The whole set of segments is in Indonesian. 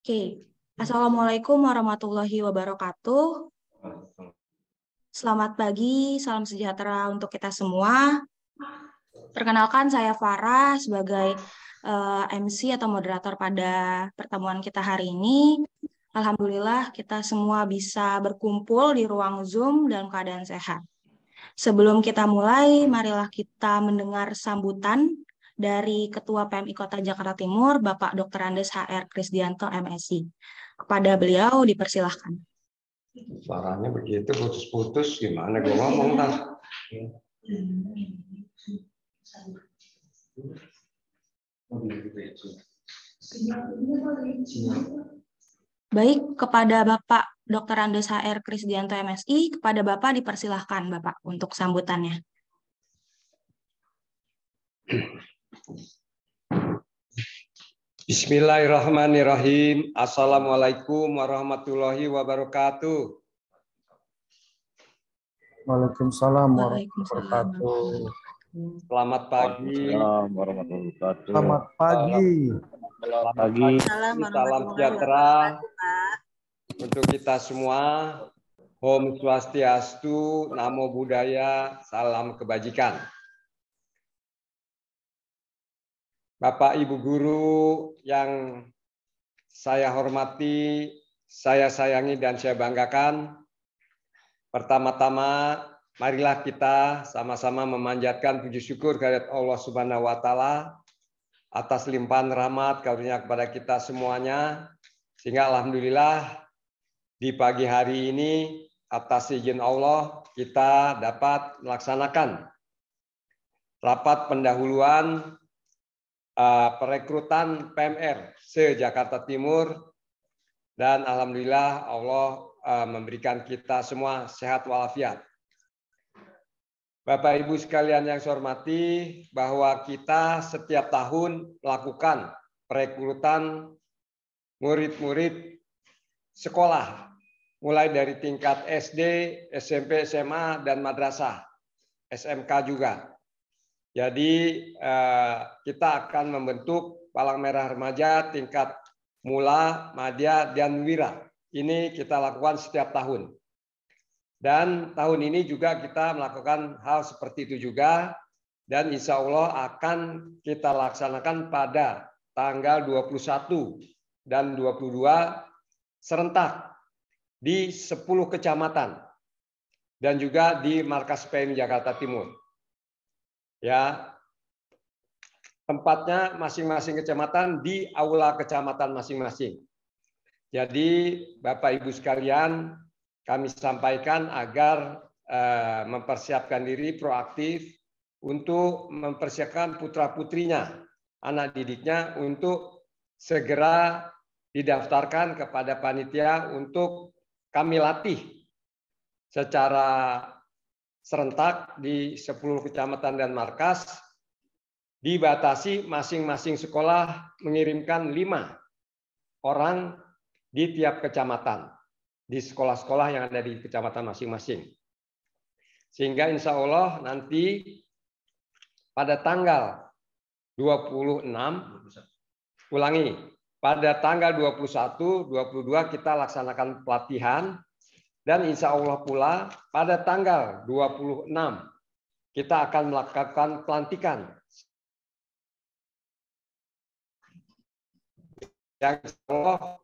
Oke, Assalamualaikum warahmatullahi wabarakatuh. Selamat pagi, salam sejahtera untuk kita semua. Perkenalkan, saya Farah sebagai MC atau moderator pada pertemuan kita hari ini. Alhamdulillah, kita semua bisa berkumpul di ruang Zoom dalam keadaan sehat. Sebelum kita mulai, marilah kita mendengar sambutan dari Ketua PMI Kota Jakarta Timur, Bapak Dr. Andes HR Krisdianto, MSI. Kepada beliau dipersilahkan. Suaranya begitu putus-putus, gimana gue ngomong tas? Baik, kepada Bapak Dr. Andes HR Krisdianto, MSI, kepada Bapak dipersilahkan Bapak untuk sambutannya. Bismillahirrahmanirrahim. Assalamualaikum warahmatullahi wabarakatuh. Waalaikumsalam warahmatullahi wabarakatuh. Selamat pagi. Selamat pagi. Selamat pagi. Salam sejahtera untuk kita semua. Om Swastiastu, Namo Buddhaya, salam kebajikan. Bapak Ibu guru yang saya hormati, saya sayangi dan saya banggakan. Pertama-tama, marilah kita sama-sama memanjatkan puji syukur kehadirat Allah Subhanahu wa taala atas limpahan rahmat karunia kepada kita semuanya, sehingga alhamdulillah di pagi hari ini atas izin Allah kita dapat melaksanakan rapat pendahuluan perekrutan PMR se-Jakarta Timur, dan alhamdulillah Allah memberikan kita semua sehat walafiat. Bapak Ibu sekalian yang saya hormati, bahwa kita setiap tahun melakukan perekrutan murid-murid sekolah, mulai dari tingkat SD, SMP, SMA, dan madrasah, SMK juga. Jadi kita akan membentuk Palang Merah Remaja tingkat mula, madya, dan wira. Ini kita lakukan setiap tahun. Dan tahun ini juga kita melakukan hal seperti itu juga. Dan insya Allah akan kita laksanakan pada tanggal 21 dan 22 serentak di 10 kecamatan. Dan juga di markas PMI Jakarta Timur. Ya, tempatnya masing-masing kecamatan di aula kecamatan masing-masing. Jadi Bapak Ibu sekalian, kami sampaikan agar mempersiapkan diri proaktif untuk mempersiapkan putra-putrinya, anak didiknya untuk segera didaftarkan kepada panitia untuk kami latih secara serentak di 10 kecamatan dan markas, dibatasi masing-masing sekolah mengirimkan 5 orang di tiap kecamatan, di sekolah-sekolah yang ada di kecamatan masing-masing. Sehingga insya Allah nanti pada tanggal 26, pada tanggal 21, 22 kita laksanakan pelatihan. Dan insya Allah pula pada tanggal 26 kita akan melakukan pelantikan yang insya Allah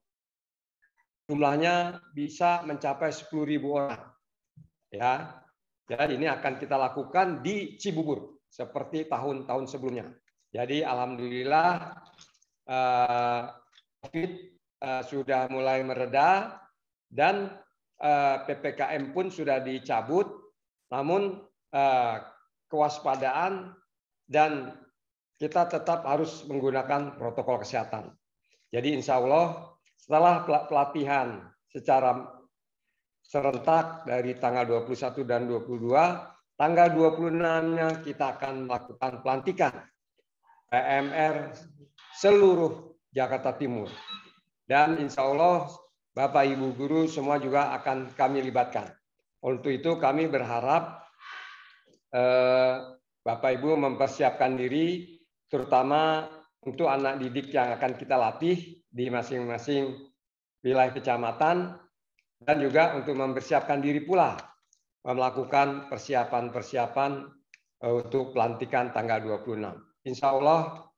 jumlahnya bisa mencapai 10.000 orang. Ya, jadi ini akan kita lakukan di Cibubur seperti tahun-tahun sebelumnya. Jadi alhamdulillah COVID sudah mulai mereda dan PPKM pun sudah dicabut, namun kewaspadaan dan kita tetap harus menggunakan protokol kesehatan. Jadi insya Allah setelah pelatihan secara serentak dari tanggal 21 dan 22, tanggal 26-nya kita akan melakukan pelantikan PMR seluruh Jakarta Timur. Dan insya Allah Bapak Ibu guru semua juga akan kami libatkan. Untuk itu kami berharap Bapak Ibu mempersiapkan diri, terutama untuk anak didik yang akan kita latih di masing-masing wilayah kecamatan, dan juga untuk mempersiapkan diri pula melakukan persiapan-persiapan untuk pelantikan tanggal 26. Insya Allah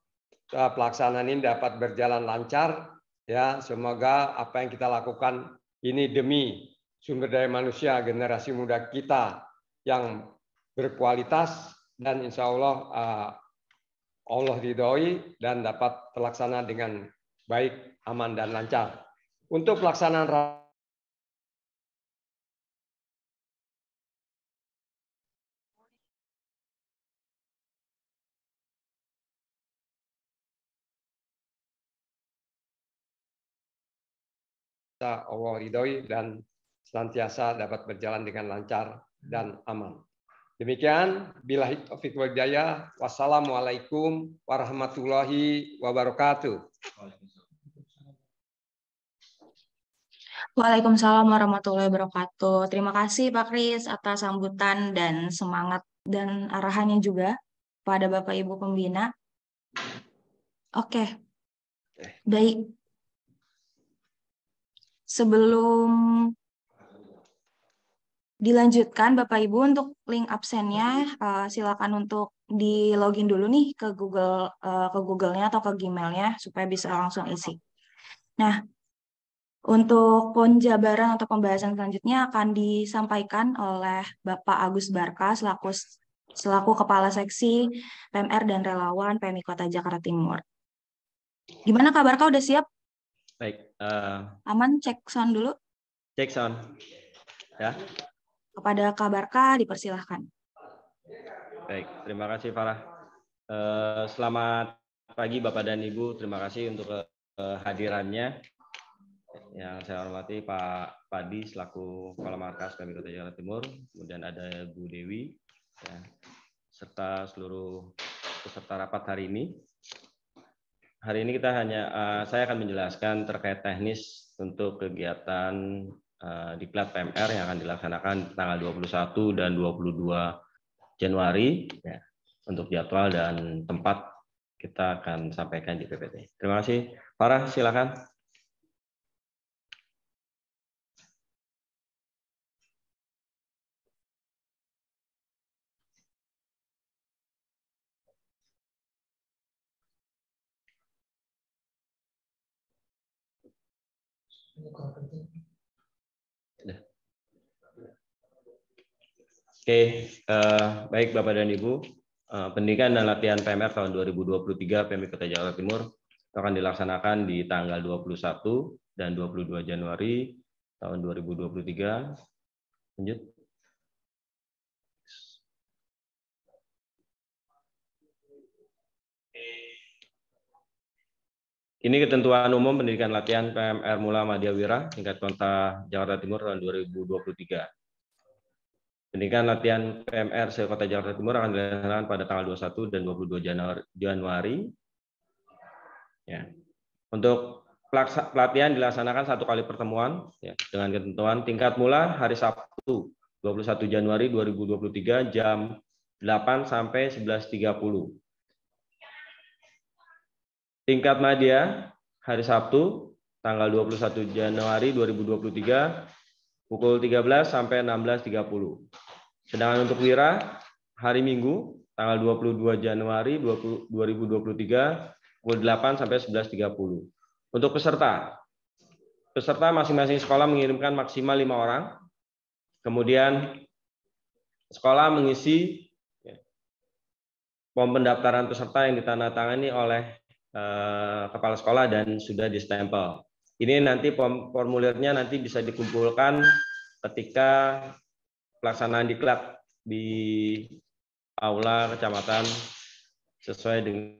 pelaksanaan ini dapat berjalan lancar. Ya, semoga apa yang kita lakukan ini demi sumber daya manusia generasi muda kita yang berkualitas dan insya Allah Allah ridhoi dan dapat terlaksana dengan baik, aman, dan lancar. Untuk pelaksanaan Allah ridhoi dan senantiasa dapat berjalan dengan lancar dan aman. Demikian, billahi taufiq wal hidayah. Wassalamualaikum warahmatullahi wabarakatuh. Waalaikumsalam warahmatullahi wabarakatuh. Terima kasih Pak Kris atas sambutan dan semangat dan arahannya juga pada Bapak Ibu Pembina. Oke, baik. Sebelum dilanjutkan Bapak Ibu untuk link absennya, silakan untuk di login dulu nih ke Google-nya atau ke Gmail-nya supaya bisa langsung isi. Nah, untuk penjabaran atau pembahasan selanjutnya akan disampaikan oleh Bapak Agus Barka selaku Kepala Seksi PMR dan Relawan PMI Kota Jakarta Timur. Gimana Kak Barka, udah siap? Baik. Aman, cek sound dulu. Cek sound. Ya. Kepada Kak Barka dipersilahkan. Baik, terima kasih Farah. Selamat pagi Bapak dan Ibu, terima kasih untuk kehadirannya. Yang saya hormati Pak Padi selaku Kepala Markas PMI Kota Jakarta Timur, kemudian ada Bu Dewi, ya, serta seluruh peserta rapat hari ini. Hari ini saya akan menjelaskan terkait teknis untuk kegiatan Diklat PMR yang akan dilaksanakan tanggal 21 dan 22 Januari. Ya, untuk jadwal dan tempat kita akan sampaikan di PPT. Terima kasih. Farah, silakan. Oke, baik Bapak dan Ibu, pendidikan dan latihan PMR tahun 2023 PMI Kota Jakarta Timur akan dilaksanakan di tanggal 21 dan 22 Januari tahun 2023. Lanjut. Ini ketentuan umum pendidikan latihan PMR Mula Madya Wira tingkat Kota Jakarta Timur tahun 2023. Pendidikan latihan PMR se-Kota Jakarta Timur akan dilaksanakan pada tanggal 21 dan 22 Januari. Ya. Untuk pelatihan dilaksanakan 1 kali pertemuan ya, dengan ketentuan tingkat mula hari Sabtu 21 Januari 2023 jam 8 sampai 11.30. Tingkat madya hari Sabtu tanggal 21 Januari 2023 pukul 13 sampai 16.30. Sedangkan untuk wira hari Minggu tanggal 22 Januari 2023 pukul 8 sampai 11.30. Untuk peserta masing-masing sekolah mengirimkan maksimal 5 orang. Kemudian sekolah mengisi form pendaftaran peserta yang ditandatangani oleh kepala sekolah dan sudah distempel. Ini nanti formulirnya nanti bisa dikumpulkan ketika pelaksanaan diklat di aula kecamatan sesuai dengan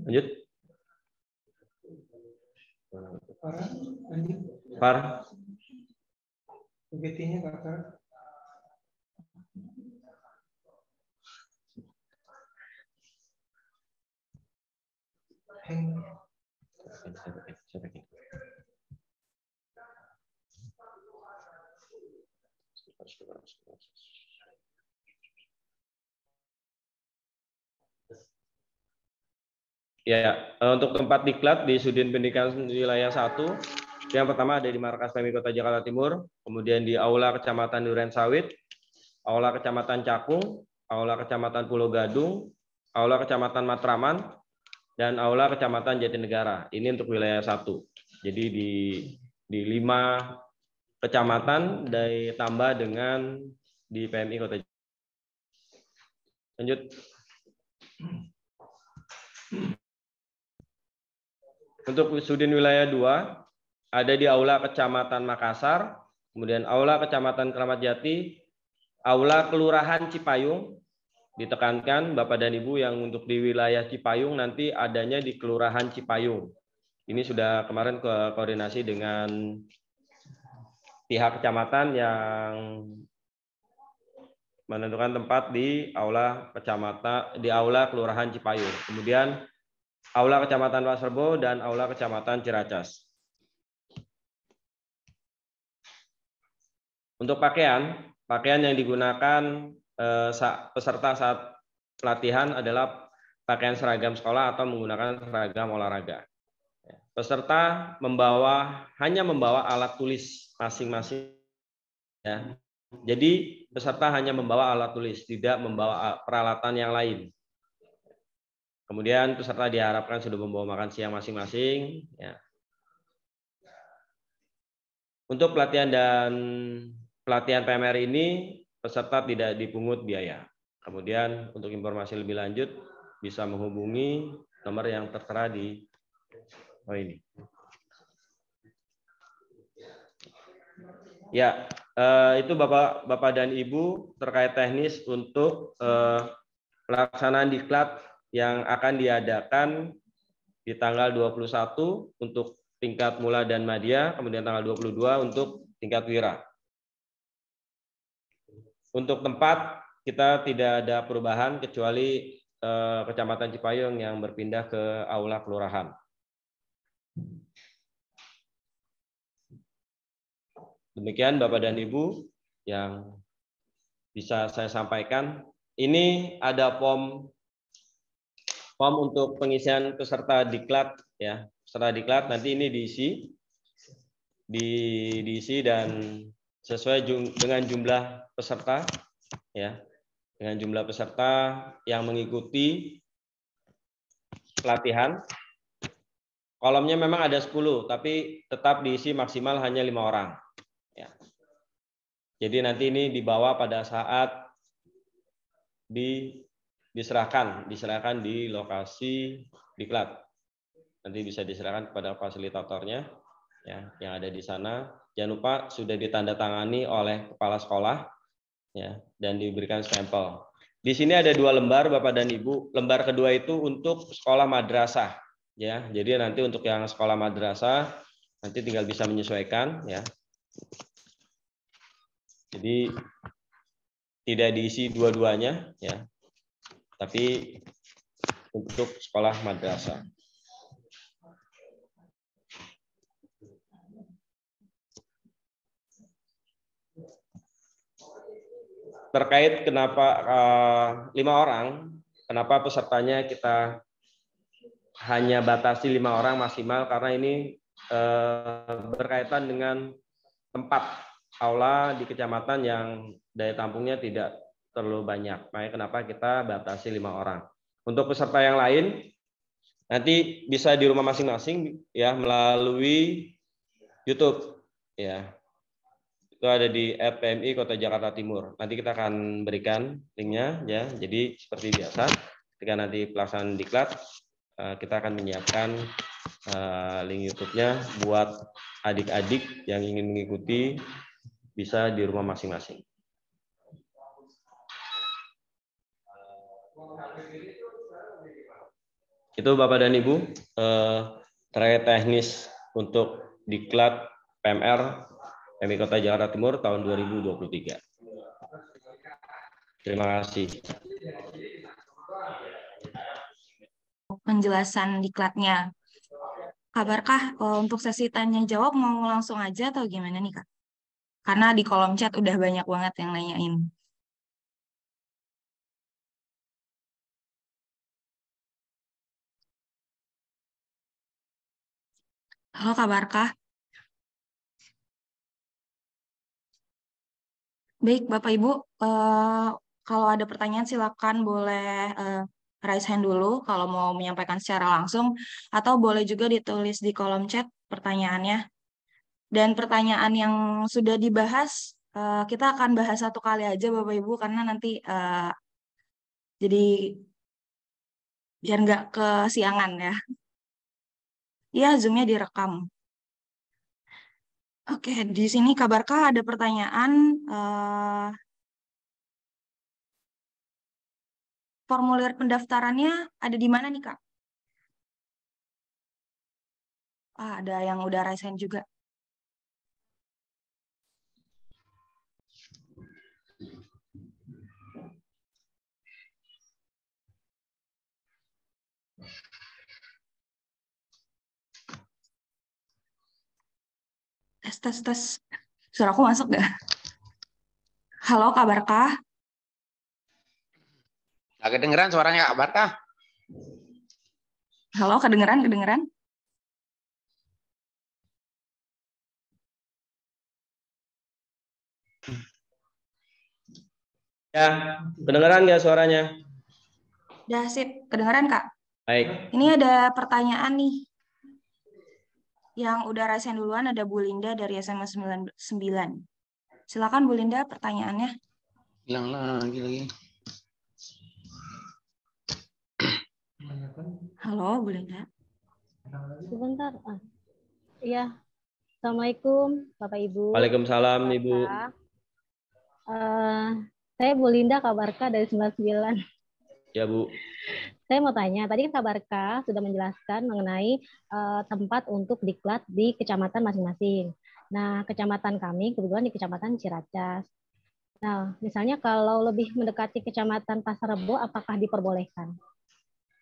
lanjut. Par. UGT-nya Kakak. Ya, untuk tempat diklat di Sudin Pendidikan Wilayah 1, yang pertama ada di Markas PMI Kota Jakarta Timur, kemudian di Aula Kecamatan Duren Sawit, Aula Kecamatan Cakung, Aula Kecamatan Pulau Gadung, Aula Kecamatan Matraman, dan Aula Kecamatan Jatinegara. Ini untuk wilayah 1. Jadi di 5 kecamatan ditambah dengan di PMI Kota Jakarta. Lanjut. Untuk Sudin Wilayah 2, ada di Aula Kecamatan Makassar, kemudian Aula Kecamatan Kramat Jati, Aula Kelurahan Cipayung, ditekankan Bapak dan Ibu yang untuk di wilayah Cipayung nanti adanya di Kelurahan Cipayung. Ini sudah kemarin koordinasi dengan pihak kecamatan yang menentukan tempat di Aula Kecamatan, di Aula Kelurahan Cipayung. Kemudian Aula Kecamatan Pasarbo dan Aula Kecamatan Ciracas. Untuk pakaian yang digunakan peserta saat pelatihan adalah pakaian seragam sekolah atau menggunakan seragam olahraga. Peserta hanya membawa alat tulis masing-masing. Ya. Jadi peserta hanya membawa alat tulis, tidak membawa peralatan yang lain. Kemudian peserta diharapkan sudah membawa makan siang masing-masing. Ya. Untuk pelatihan PMR ini peserta tidak dipungut biaya. Kemudian untuk informasi lebih lanjut bisa menghubungi nomor yang tertera di ini. Ya, itu Bapak dan Ibu terkait teknis untuk pelaksanaan diklat yang akan diadakan di tanggal 21 untuk tingkat mula dan madya, kemudian tanggal 22 untuk tingkat wira. Untuk tempat kita tidak ada perubahan kecuali Kecamatan Cipayung yang berpindah ke Aula Kelurahan. Demikian Bapak dan Ibu yang bisa saya sampaikan. Ini ada form untuk pengisian peserta diklat, ya. Peserta diklat nanti ini diisi dan sesuai dengan jumlah peserta, ya, dengan jumlah peserta yang mengikuti pelatihan. Kolomnya memang ada 10, tapi tetap diisi maksimal hanya 5 orang. Ya. Jadi nanti ini dibawa pada saat diserahkan di lokasi diklat. Nanti bisa diserahkan kepada fasilitatornya, ya, yang ada di sana. Jangan lupa sudah ditandatangani oleh kepala sekolah, ya, dan diberikan stempel. Di sini ada 2 lembar Bapak dan Ibu. Lembar kedua itu untuk sekolah madrasah, ya. Jadi nanti untuk yang sekolah madrasah nanti tinggal bisa menyesuaikan, ya. Jadi tidak diisi dua-duanya, ya. Tapi untuk sekolah madrasah. Terkait kenapa 5 orang, kenapa pesertanya kita hanya batasi 5 orang maksimal, karena ini berkaitan dengan tempat aula di kecamatan yang daya tampungnya tidak terlalu banyak. Makanya kenapa kita batasi 5 orang. Untuk peserta yang lain nanti bisa di rumah masing-masing, ya, melalui YouTube, ya. Itu ada di @PMI Kota Jakarta Timur. Nanti kita akan berikan linknya, ya. Jadi seperti biasa, ketika nanti pelaksanaan diklat, kita akan menyiapkan link YouTube-nya buat adik-adik yang ingin mengikuti, bisa di rumah masing-masing. Itu Bapak dan Ibu terkait teknis untuk diklat PMR PMI Kota Jakarta Timur tahun 2023. Terima kasih. Penjelasan diklatnya. Kabarkah untuk sesi tanya jawab mau langsung aja atau gimana nih Kak? Karena di kolom chat udah banyak banget yang nanyain. Halo Kak Barkah. Baik, Bapak Ibu, kalau ada pertanyaan silakan boleh raise hand dulu kalau mau menyampaikan secara langsung, atau boleh juga ditulis di kolom chat pertanyaannya. Dan pertanyaan yang sudah dibahas, kita akan bahas satu kali aja Bapak Ibu, karena nanti jadi biar nggak kesiangan ya. Iya, Zoom-nya direkam. Oke, di sini Kak Barkah ada pertanyaan. Formulir pendaftarannya ada di mana nih Kak? Ada yang udah raise hand juga. Tes. Suaraku masuk nggak? Halo Kak Barkah. Nggak kedengeran suaranya Kak Barkah. Halo, kedengeran? Ya, kedengeran nggak suaranya? Udah sip, kedengeran Kak? Baik. Ini ada pertanyaan nih. Yang udah raise hand duluan ada Bu Linda dari SMA 9. Silakan Bu Linda pertanyaannya. Hilang lagi. Halo Bu Linda. Sebentar. Iya. Assalamualaikum Bapak Ibu. Waalaikumsalam Ibu. Saya Bu Linda Kak Barkah dari 99. Ya Bu. Saya mau tanya, tadi kan Kak Barkah sudah menjelaskan mengenai tempat untuk diklat di kecamatan masing-masing. Nah, kecamatan kami kebetulan di Kecamatan Ciracas. Nah, misalnya kalau lebih mendekati Kecamatan Pasar Rebo, apakah diperbolehkan?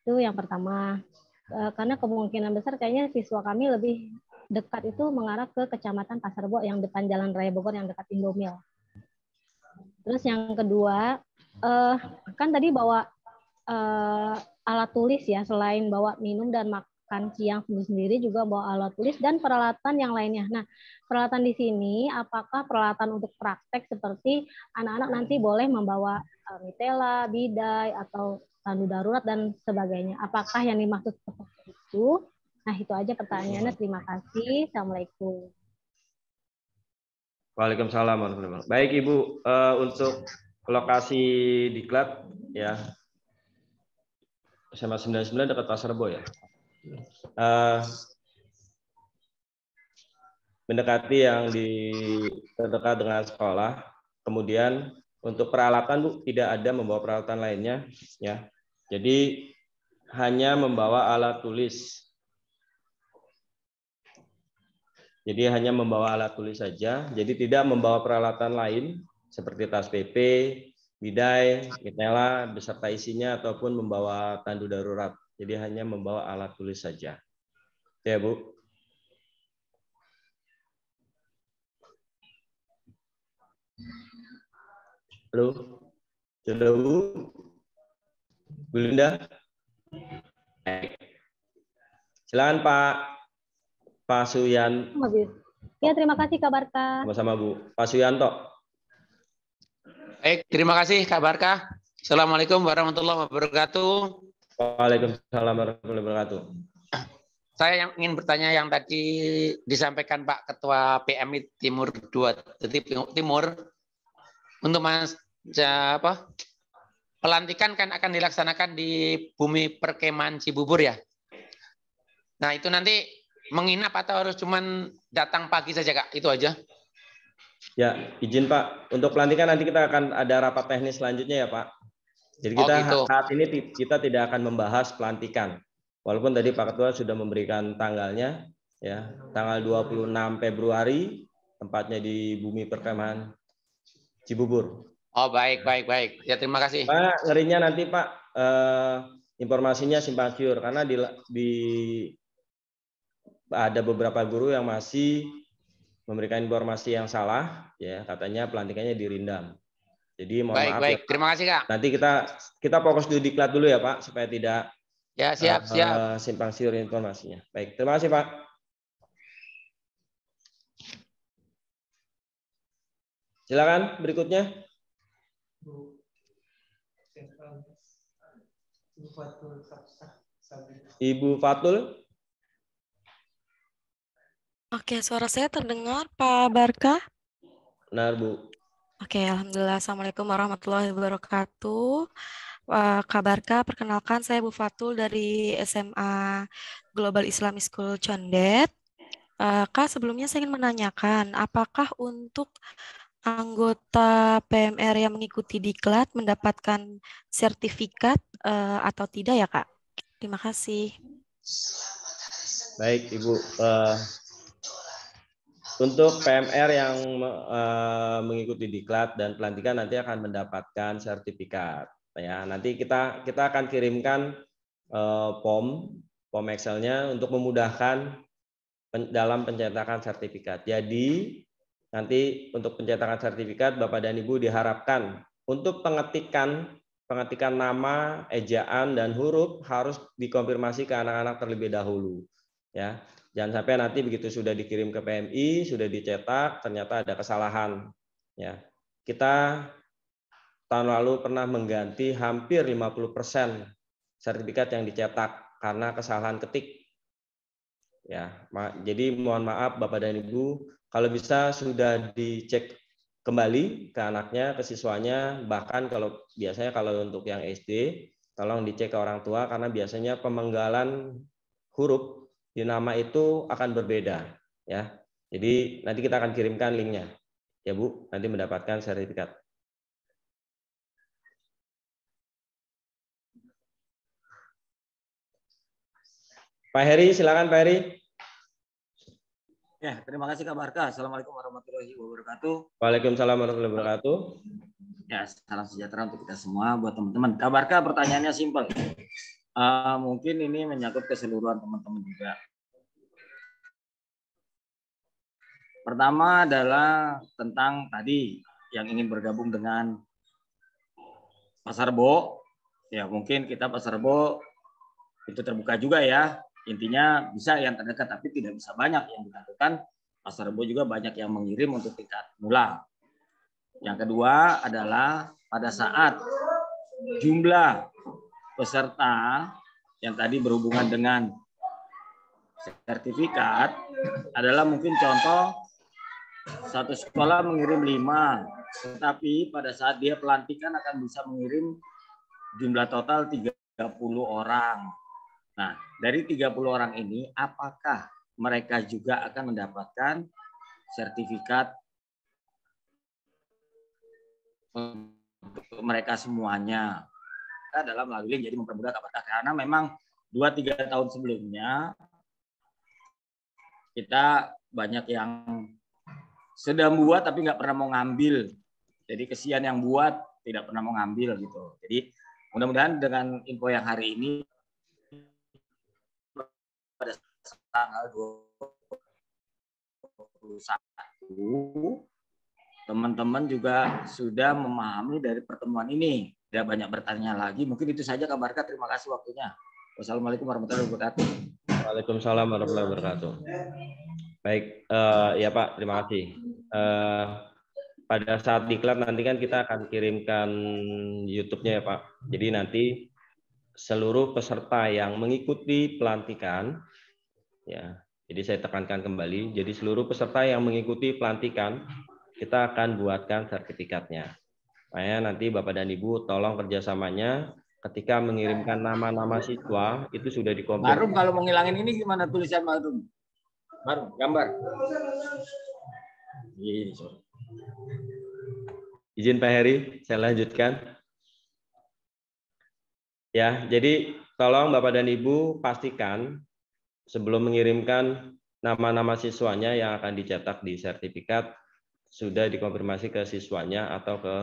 Itu yang pertama. Karena kemungkinan besar kayaknya siswa kami lebih dekat itu mengarah ke Kecamatan Pasar Rebo yang depan Jalan Raya Bogor yang dekat Indomil. Terus yang kedua, kan tadi bawa alat tulis ya, selain bawa minum dan makan siang sendiri juga bawa alat tulis dan peralatan yang lainnya. Nah, peralatan di sini apakah peralatan untuk praktek seperti anak-anak nanti boleh membawa mitela, bidai atau tandu darurat dan sebagainya. Apakah yang dimaksud seperti itu? Nah, itu aja pertanyaannya. Terima kasih. Assalamualaikum. Waalaikumsalam warahmatullahi wabarakatuh. Baik Ibu, untuk lokasi diklat ya SMA 99 dekat Pasar Rebo ya. Mendekati yang terdekat dengan sekolah. Kemudian untuk peralatan Bu tidak ada membawa peralatan lainnya ya. Jadi hanya membawa alat tulis. Jadi hanya membawa alat tulis saja, jadi tidak membawa peralatan lain seperti tas PP, bidai, mitela beserta isinya ataupun membawa tandu darurat. Jadi hanya membawa alat tulis saja. Ya, Bu. Halo. Sudah, Bu? Bu Linda? Silakan Pak Suyan. Ya, terima kasih Kak Barkah. Sama-sama Bu. Pak Suyanto. Baik, terima kasih Kak Barkah. Assalamualaikum warahmatullahi wabarakatuh. Waalaikumsalam warahmatullahi wabarakatuh. Saya yang ingin bertanya yang tadi disampaikan Pak Ketua PMI Timur 2 Timur untuk pelantikan kan akan dilaksanakan di Bumi Perkemahan Cibubur ya. Nah, itu nanti menginap atau harus cuman datang pagi saja Kak? Itu aja. Ya, izin Pak. Untuk pelantikan nanti kita akan ada rapat teknis selanjutnya ya Pak. Jadi kita saat ini kita tidak akan membahas pelantikan. Walaupun tadi Pak Ketua sudah memberikan tanggalnya, ya, tanggal 26 Februari, tempatnya di Bumi Perkemahan Cibubur. Oh baik. Ya terima kasih. Pak, ngerinya nanti Pak informasinya simpang siur karena ada beberapa guru yang masih memberikan informasi yang salah, ya katanya pelantikannya dirindam. Jadi mohon maaf. Baik. Terima kasih Kak. Nanti kita fokus di diklat dulu ya Pak supaya tidak ya siap. Simpang siur informasinya. Baik, terima kasih Pak. Silakan berikutnya. Ibu Fatul. Oke, suara saya terdengar, Pak Barka? Benar, Bu. Oke, alhamdulillah. Assalamualaikum warahmatullahi wabarakatuh. Kak Barka, perkenalkan saya Bu Fatul dari SMA Global Islamic School Condet. Kak, sebelumnya saya ingin menanyakan, apakah untuk anggota PMR yang mengikuti diklat mendapatkan sertifikat atau tidak ya, Kak? Terima kasih. Baik, Ibu. Untuk PMR yang mengikuti diklat dan pelantikan nanti akan mendapatkan sertifikat. Ya, nanti kita akan kirimkan POM Excel-nya untuk memudahkan dalam pencetakan sertifikat. Jadi nanti untuk pencetakan sertifikat Bapak dan Ibu diharapkan untuk pengetikan nama, ejaan dan huruf harus dikonfirmasi ke anak-anak terlebih dahulu. Ya, jangan sampai nanti begitu sudah dikirim ke PMI, sudah dicetak, ternyata ada kesalahan. Ya, kita tahun lalu pernah mengganti hampir 50% sertifikat yang dicetak karena kesalahan ketik. Ya, jadi mohon maaf Bapak dan Ibu, kalau bisa sudah dicek kembali ke anaknya, ke siswanya, bahkan biasanya kalau untuk yang SD, tolong dicek ke orang tua karena biasanya pemenggalan huruf di nama itu akan berbeda, ya. Jadi nanti kita akan kirimkan linknya, ya Bu, nanti mendapatkan sertifikat. Pak Heri, silakan Pak Heri. Ya, terima kasih Kak Barka. Assalamualaikum warahmatullahi wabarakatuh. Waalaikumsalam warahmatullahi wabarakatuh. Ya, salam sejahtera untuk kita semua, buat teman-teman. Kak Barka, pertanyaannya simpel. Mungkin ini menyangkut keseluruhan teman-teman juga. Pertama adalah tentang tadi yang ingin bergabung dengan Pasar Rebo. Ya, mungkin kita Pasar Rebo itu terbuka juga ya. Intinya bisa yang terdekat, tapi tidak bisa banyak yang ditentukan. Pasar Rebo juga banyak yang mengirim untuk tingkat mula. Yang kedua adalah pada saat jumlah peserta yang tadi berhubungan dengan sertifikat adalah mungkin contoh satu sekolah mengirim 5, tetapi pada saat dia pelantikan akan bisa mengirim jumlah total 30 orang. Nah, dari 30 orang ini apakah mereka juga akan mendapatkan sertifikat untuk mereka semuanya? Dalam melalui link, jadi mempermudah apakah, karena memang 2-3 tahun sebelumnya kita banyak yang sedang buat tapi nggak pernah mau ngambil. Jadi kesian yang buat tidak pernah mau ngambil gitu. Jadi mudah-mudahan dengan info yang hari ini pada tanggal 21 teman-teman juga sudah memahami dari pertemuan ini. Tidak banyak bertanya lagi. Mungkin itu saja Kak Barka. Terima kasih waktunya. Wassalamualaikum warahmatullahi wabarakatuh. Waalaikumsalam warahmatullahi wabarakatuh. Baik, ya Pak, terima kasih. Pada saat diklat nanti kan kita akan kirimkan YouTube-nya ya Pak. Jadi nanti seluruh peserta yang mengikuti pelantikan, ya. Jadi saya tekankan kembali. Jadi seluruh peserta yang mengikuti pelantikan kita akan buatkan sertifikatnya. Makanya nanti Bapak dan Ibu tolong kerjasamanya ketika mengirimkan nama-nama siswa itu sudah dikomplit. Barum, kalau mau ngilangin ini gimana tulisan Barum? Barum, gambar. Izin Pak Heri, saya lanjutkan. Ya, jadi tolong Bapak dan Ibu pastikan sebelum mengirimkan nama-nama siswanya yang akan dicetak di sertifikat sudah dikonfirmasi ke siswanya atau ke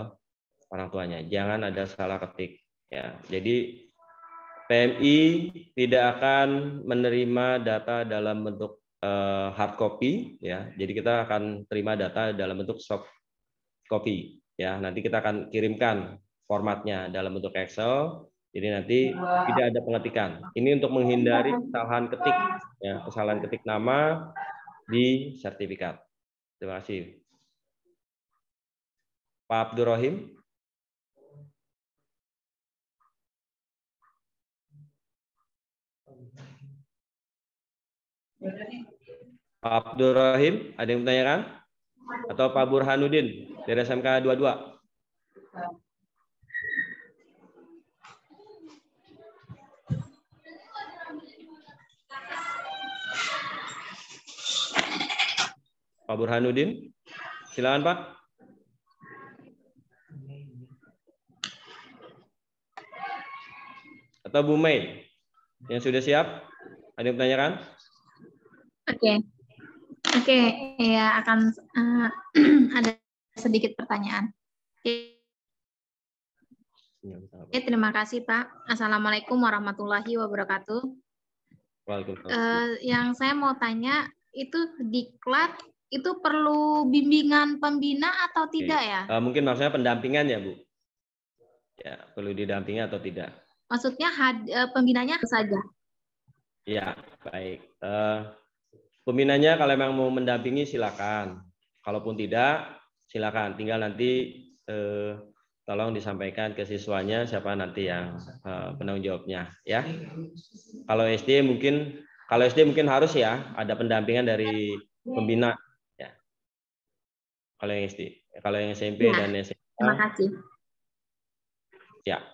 orang tuanya. Jangan ada salah ketik. Ya, jadi PMI tidak akan menerima data dalam bentuk hard copy. Ya, jadi kita akan terima data dalam bentuk soft copy. Ya, nanti kita akan kirimkan formatnya dalam bentuk Excel. Jadi nanti tidak ada pengetikan. Ini untuk menghindari kesalahan ketik, ya, kesalahan ketik nama di sertifikat. Terima kasih. Pak Abdurrahim. Pak Abdurrahim, ada yang bertanyakan? Atau Pak Burhanuddin dari SMK 22? Pak Burhanuddin, silakan Pak. Atau Bu Mei, yang sudah siap? Ada yang bertanyakan? Oke, ya akan ada sedikit pertanyaan. Oke, terima kasih Pak. Assalamualaikum warahmatullahi wabarakatuh. Waalaikumsalam. Yang saya mau tanya, itu diklat itu perlu bimbingan pembina atau tidak ya? Mungkin maksudnya pendampingan ya Bu? Ya, perlu didampingi atau tidak? Maksudnya pembinanya saja? Ya, baik. Pembinanya kalau memang mau mendampingi silakan. Kalaupun tidak, silakan. Tinggal nanti tolong disampaikan ke siswanya siapa nanti yang penanggung jawabnya, ya. Kalau SD mungkin harus ya ada pendampingan dari pembina. Ya. Kalau yang SD, kalau yang SMP dan SMA. Terima kasih. Ya.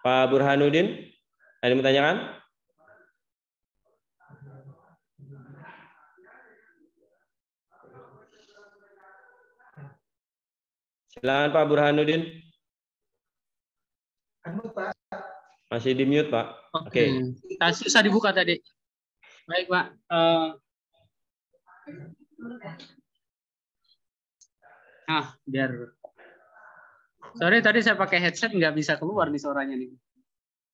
Pak Burhanuddin, ada yang bertanyakan? Silakan Pak Burhanuddin. Masih di mute Pak. Oke. Susah dibuka tadi. Baik Pak. Biar. Sorry tadi saya pakai headset nggak bisa keluar nih suaranya nih.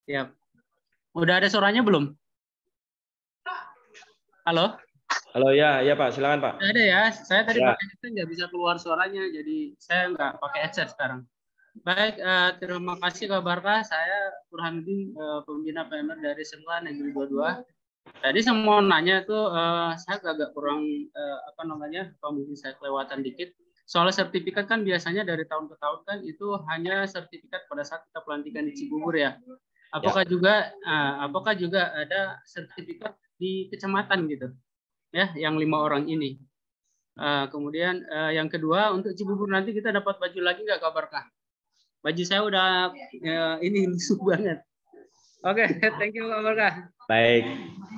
Ya. Udah ada suaranya belum? Halo? Halo ya Pak, silakan Pak. Ada ya, saya tadi pakai headset nggak bisa keluar suaranya, jadi saya nggak pakai headset sekarang. Baik, terima kasih Kak Barka. Saya Burhanuddin, pembina PMR dari SMK Negeri 22. Tadi saya mau nanya tuh, saya agak kurang mungkin saya kelewatan dikit. Soal sertifikat kan biasanya dari tahun ke tahun kan itu hanya sertifikat pada saat kita pelantikan di Cibubur ya. Apakah juga ada sertifikat di kecamatan gitu? Ya, yang 5 orang ini. Kemudian yang kedua untuk Cibubur nanti kita dapat baju lagi nggak Kak Barka? Baju saya udah ini lusuh banget. Oke, thank you Kak Barka. Baik,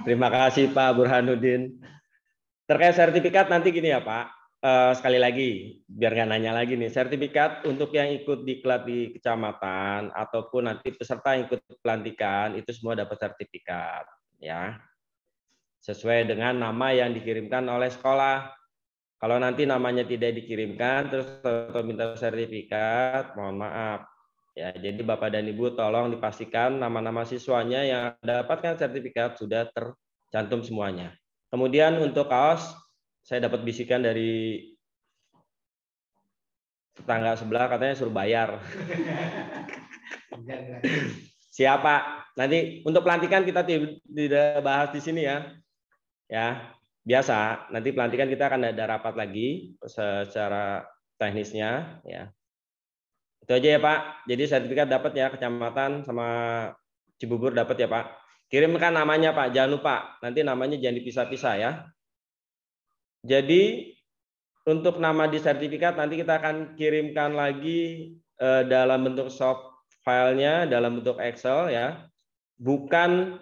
terima kasih Pak Burhanuddin. Terkait sertifikat nanti gini ya Pak. Sekali lagi, biar nggak nanya lagi nih, sertifikat untuk yang ikut diklat di kecamatan ataupun nanti peserta yang ikut pelantikan itu semua dapat sertifikat, ya, sesuai dengan nama yang dikirimkan oleh sekolah. Kalau nanti namanya tidak dikirimkan, terus atau minta sertifikat, mohon maaf, ya. Jadi Bapak dan Ibu tolong dipastikan nama-nama siswanya yang dapatkan sertifikat sudah tercantum semuanya. Kemudian untuk kaos, saya dapat bisikan dari tetangga sebelah katanya suruh bayar. Siapa? Nanti untuk pelantikan kita tidak bahas di sini ya. Ya, biasa. Nanti pelantikan kita akan ada rapat lagi secara teknisnya ya. Itu aja ya Pak. Jadi sertifikat dapat ya, kecamatan sama Cibubur dapat ya Pak. Kirimkan namanya Pak, jangan lupa. Nanti namanya jangan dipisah-pisah ya. Jadi untuk nama di sertifikat nanti kita akan kirimkan lagi dalam bentuk soft filenya, dalam bentuk Excel ya. Bukan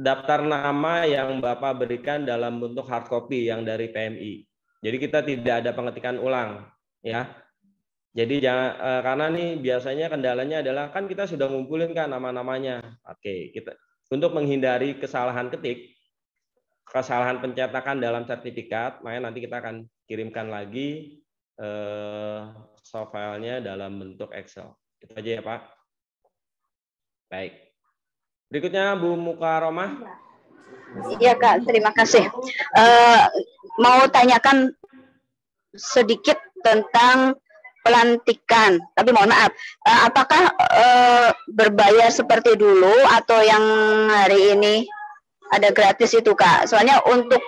daftar nama yang Bapak berikan dalam bentuk hard copy yang dari PMI. Jadi kita tidak ada pengetikan ulang ya. Jadi jangan karena nih biasanya kendalanya adalah kan kita sudah ngumpulin kan nama-namanya. Oke, kita untuk menghindari kesalahan ketik, kesalahan pencetakan dalam sertifikat, makanya nanti kita akan kirimkan lagi soft filenya dalam bentuk Excel. Itu aja ya Pak. Baik. Berikutnya Bu Mukaromah. Iya Kak, terima kasih. Mau tanyakan sedikit tentang pelantikan, tapi mohon maaf, apakah berbayar seperti dulu atau yang hari ini ada gratis itu Kak? Soalnya untuk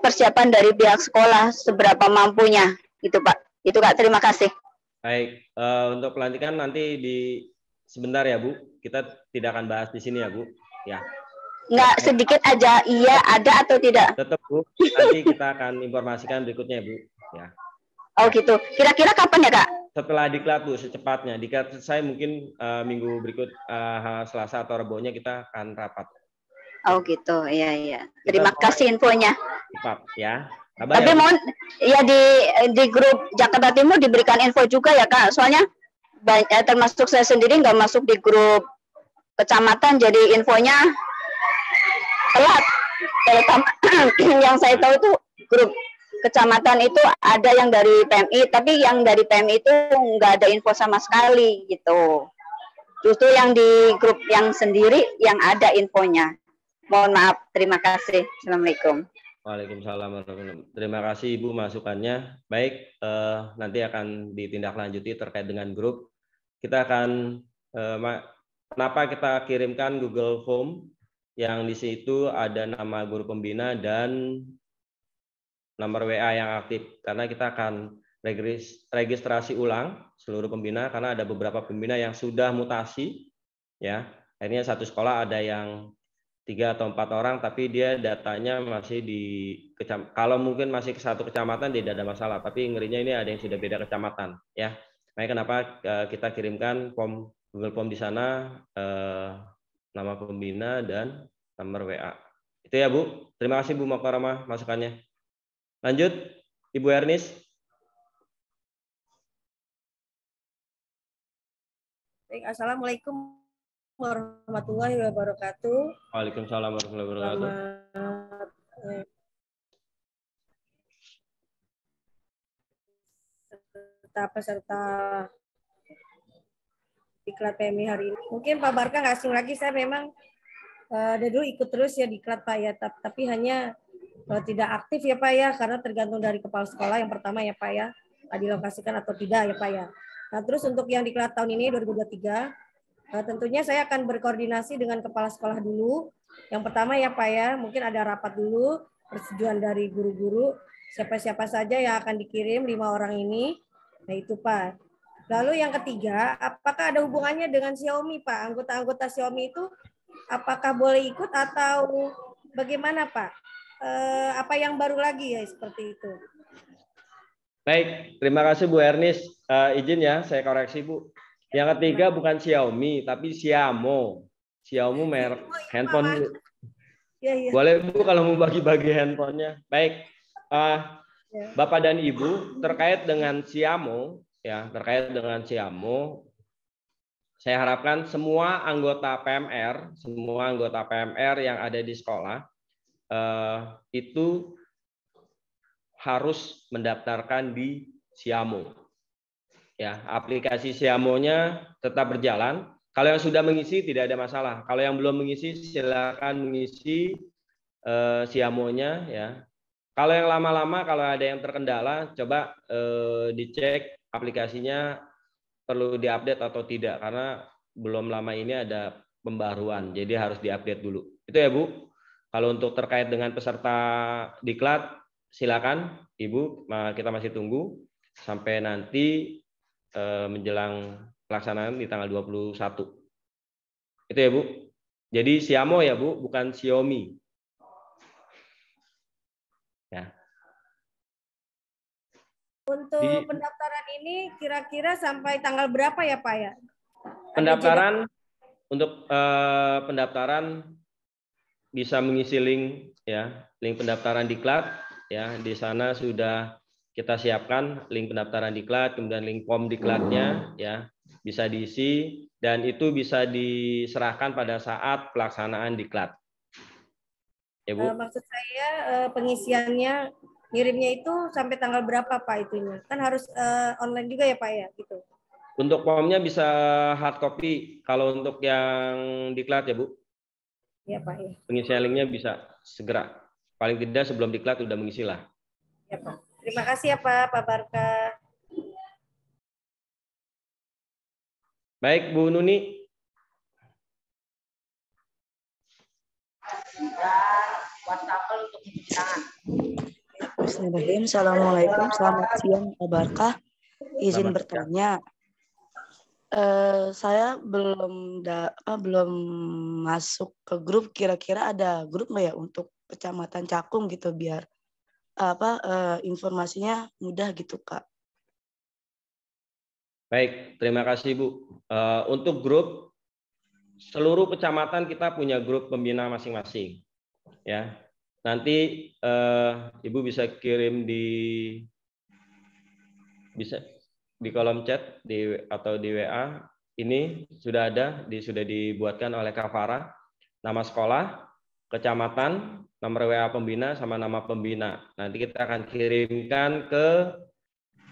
persiapan dari pihak sekolah seberapa mampunya, gitu Pak. Itu Kak, terima kasih. Baik, untuk pelantikan nanti sebentar ya Bu, kita tidak akan bahas di sini ya Bu. Ya. Nggak, sedikit aja, iya ada atau tidak? Tetap Bu, nanti kita akan informasikan berikutnya Bu. Ya. Oh gitu. Kira-kira kapan ya Kak? Setelah diklat Bu, secepatnya. Diklat selesai mungkin minggu berikut, Selasa atau Rabunya kita akan rapat. Oh gitu, iya. Terima kasih infonya. Cepat ya. Tapi ya, mohon ya di grup Jakarta Timur diberikan info juga ya Kak. Soalnya termasuk saya sendiri nggak masuk di grup kecamatan, jadi infonya telat. Yang saya tahu itu grup kecamatan itu ada yang dari PMI, tapi yang dari PMI itu nggak ada info sama sekali gitu. Justru yang di grup yang sendiri yang ada infonya. Mohon maaf, terima kasih. Assalamualaikum. Waalaikumsalam warahmatullahi wabarakatuh. Terima kasih Ibu masukannya. Baik, nanti akan ditindaklanjuti terkait dengan grup. Kita akan kenapa kita kirimkan Google Form yang di situ ada nama guru pembina dan nomor WA yang aktif, karena kita akan registrasi ulang seluruh pembina karena ada beberapa pembina yang sudah mutasi ya. Akhirnya satu sekolah ada yang 3 atau 4 orang, tapi dia datanya masih kalau mungkin masih ke satu kecamatan tidak ada masalah, tapi ngerinya ini ada yang sudah beda kecamatan ya. Makanya kenapa kita kirimkan form Google Form di sana, nama pembina dan nomor WA. Itu ya Bu. Terima kasih Bu Mokarama masukannya. Lanjut Ibu Ernis. Baik, Assalamualaikum warahmatullahi wabarakatuh. Waalaikumsalam warahmatullahi wabarakatuh. Peserta diklat PMI hari ini. Mungkin Pak Barka nggak asing lagi, saya memang dari dulu ikut terus ya diklat Pak ya, tapi hanya tidak aktif ya Pak ya, karena tergantung dari kepala sekolah yang pertama ya Pak ya, dilokasikan atau tidak ya Pak ya. Nah terus untuk yang diklat tahun ini 2023, tentunya saya akan berkoordinasi dengan kepala sekolah dulu. Yang pertama ya Pak ya, mungkin ada rapat dulu, persetujuan dari guru-guru, siapa-siapa saja yang akan dikirim 5 orang ini. Nah itu Pak. Lalu yang ketiga, apakah ada hubungannya dengan Xiaomi Pak? Anggota-anggota Xiaomi itu apakah boleh ikut atau bagaimana Pak? Apa yang baru lagi ya seperti itu? Baik, terima kasih Bu Ernis. Izin ya, saya koreksi Bu. Yang ketiga bukan Xiaomi, tapi Xiamo. Xiaomi merek handphone. Ya. Boleh Bu kalau mau bagi-bagi handphonenya. Baik, Bapak dan Ibu, terkait dengan Xiamo, ya terkait dengan Xiamo, saya harapkan semua anggota PMR yang ada di sekolah itu harus mendaftarkan di Xiamo. Ya, aplikasi Xiamo-nya tetap berjalan. Kalau yang sudah mengisi tidak ada masalah. Kalau yang belum mengisi silakan mengisi Xiamo-nya ya. Kalau yang lama-lama, kalau ada yang terkendala, coba dicek aplikasinya perlu diupdate atau tidak, karena belum lama ini ada pembaruan, jadi harus diupdate dulu. Itu ya Bu. Kalau untuk terkait dengan peserta diklat, silakan Ibu, kita masih tunggu sampai nanti menjelang pelaksanaan di tanggal 21. Itu ya Bu. Jadi Xiamo ya Bu, bukan Xiaomi. Ya. Untuk pendaftaran ini kira-kira sampai tanggal berapa ya Pak ya? Pendaftaran untuk pendaftaran bisa mengisi link ya, link pendaftaran diklat ya. Di sana sudah kita siapkan link pendaftaran diklat, kemudian link form diklatnya ya, bisa diisi dan itu bisa diserahkan pada saat pelaksanaan diklat. Ya Bu. Maksud saya pengisiannya ngirimnya itu sampai tanggal berapa Pak itunya? Kan harus online juga ya Pak ya gitu. Untuk formnya bisa hard copy, kalau untuk yang diklat ya Bu. Ya Pak ya. Pengisian linknya bisa segera. Paling tidak sebelum diklat sudah mengisi lah. Ya Pak. Terima kasih ya Pak Barka. Baik Bu Nuni. wastafel untuk mencuci tangan. Bismillahirrahmanirrahim. Assalamualaikum. Selamat siang, Pak Barkah. Izin bertanya. Saya belum masuk ke grup. Kira-kira ada grup nggak ya untuk Kecamatan Cakung gitu biar informasinya mudah gitu, Kak. Baik, terima kasih Bu. Untuk grup seluruh kecamatan kita punya grup pembina masing-masing. Ya, nanti Ibu bisa kirim di kolom chat atau di WA. Ini sudah ada, sudah dibuatkan oleh Kak Farah, nama sekolah, kecamatan, nomor WA pembina sama nama pembina. Nanti kita akan kirimkan ke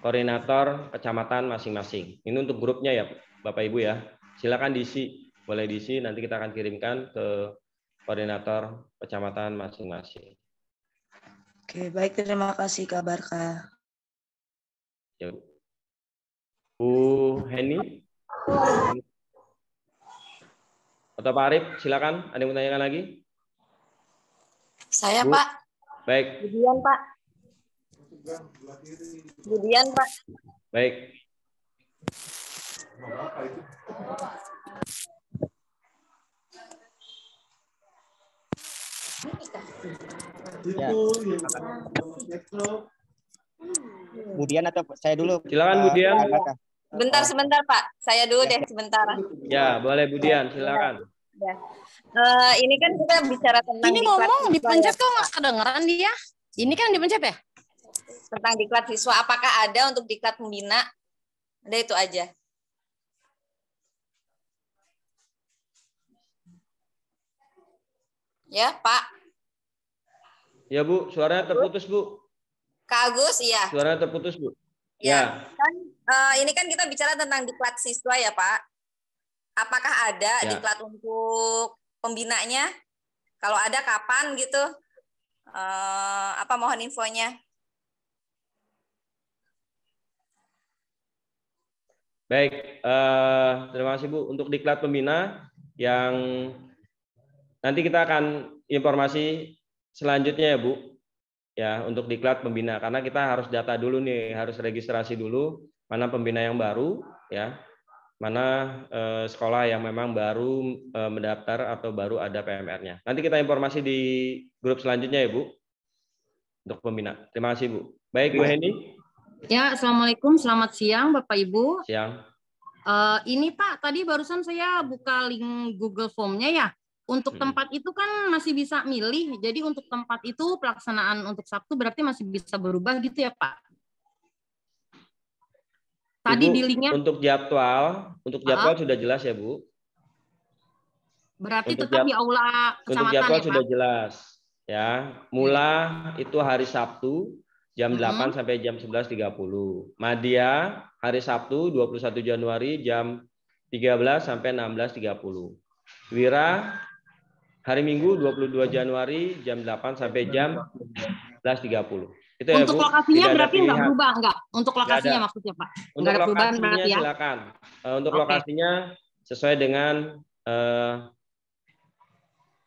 koordinator kecamatan masing-masing. Ini untuk grupnya ya Bapak Ibu ya. Silakan diisi, boleh diisi, nanti kita akan kirimkan ke koordinator kecamatan masing-masing. Oke, baik, terima kasih Kak Barkah. Ya, Bu Heni atau Pak Arif, silakan. Ada yang mau tanyakan lagi? Saya, Bu? Pak. Baik. Budian, Pak. Budian, Pak. Baik. Ya. Budian atau saya dulu? Silakan Budian. Sebentar Pak. Saya dulu deh sebentar. Ya, boleh Budian, silakan. Ya. Ini kan kita bicara tentang ini ngomong dipencet kok nggak kedengeran dia. Ini kan dipencet ya? Tentang diklat siswa, apakah ada untuk diklat pembina? Ada itu aja. Ya, Pak. Ya, Bu, suaranya terputus, Bu. Kak Agus, iya. Suaranya terputus, Bu. Ya. Kan ini kan kita bicara tentang diklat siswa ya, Pak. Apakah ada diklat untuk pembinanya? Kalau ada kapan gitu? Apa mohon infonya? Baik, terima kasih Bu. Untuk diklat pembina yang nanti kita akan informasi selanjutnya ya Bu. Ya, untuk diklat pembina karena kita harus data dulu nih, harus registrasi dulu mana pembina yang baru ya. Mana sekolah yang memang baru mendaftar atau baru ada PMR-nya. Nanti kita informasi di grup selanjutnya ya Bu. Untuk pembina. Terima kasih Bu. Baik Bu Hendy. Ya, Assalamualaikum, selamat siang Bapak Ibu. Siang. Ini Pak, tadi barusan saya buka link Google Form-nya ya. Untuk tempat itu kan masih bisa milih, jadi untuk tempat itu pelaksanaan untuk Sabtu berarti masih bisa berubah gitu ya Pak? Tadi Ibu, di linknya. Untuk jadwal sudah jelas ya Bu. Berarti tetap di aula kecamatan untuk jadwal ya Pak? sudah jelas. Ya, mula itu hari Sabtu jam 8 sampai jam 11.30. Madya hari Sabtu 21 Januari jam 13 sampai 16.30. Wira hari Minggu 22 Januari jam 8 sampai jam 11.30. Itu ya, untuk Bu. Lokasinya Tidak berarti nggak berubah enggak? Untuk lokasinya ada. Maksudnya Pak? Untuk nggak ada perubahan lokasinya berarti ya? silakan. Untuk lokasinya sesuai dengan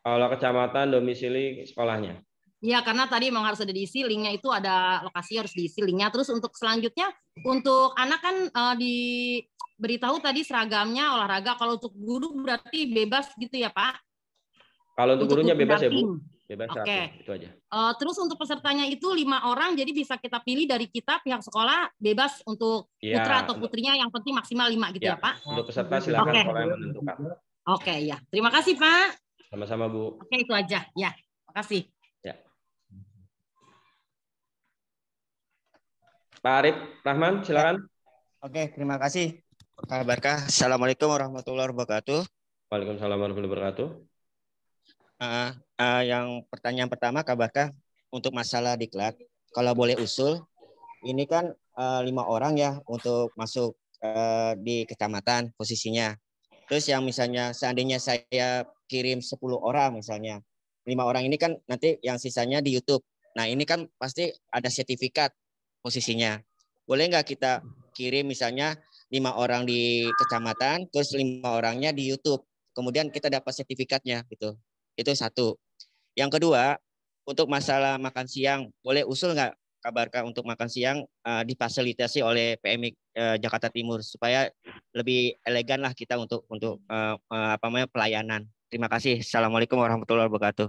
aula kecamatan domisili sekolahnya. Iya, karena tadi memang harus ada diisi linknya, itu ada lokasi harus diisi linknya. Terus untuk selanjutnya untuk anak kan diberitahu tadi seragamnya olahraga. Kalau untuk guru berarti bebas gitu ya Pak? Kalau untuk gurunya bebas ya pendamping. Bu, bebas. Oke. Itu aja. Terus untuk pesertanya itu 5 orang, jadi bisa kita pilih dari kita pihak sekolah bebas untuk putra atau putrinya, yang penting maksimal 5 gitu ya Pak? Untuk peserta silakan sekolah yang menentukan. Oke, ya. Terima kasih Pak. Sama-sama Bu. Oke, itu aja. Ya, makasih. Ya. Pak Arif Rahman, silakan. Oke, terima kasih. Kak Barkah. Assalamualaikum warahmatullahi wabarakatuh. Waalaikumsalam warahmatullahi wabarakatuh. Yang pertanyaan pertama Kak Barkah, untuk masalah diklat, kalau boleh usul, ini kan 5 orang ya untuk masuk di kecamatan posisinya. Terus yang misalnya seandainya saya kirim 10 orang misalnya, 5 orang ini kan nanti yang sisanya di YouTube. Nah ini kan pasti ada sertifikat posisinya. Boleh nggak kita kirim misalnya 5 orang di kecamatan, terus 5 orangnya di YouTube. Kemudian kita dapat sertifikatnya gitu. Itu satu. Yang kedua, untuk masalah makan siang, boleh usul nggak Kak Barka untuk makan siang difasilitasi oleh PMI Jakarta Timur supaya lebih elegan lah kita untuk pelayanan. Terima kasih. Assalamualaikum warahmatullahi wabarakatuh.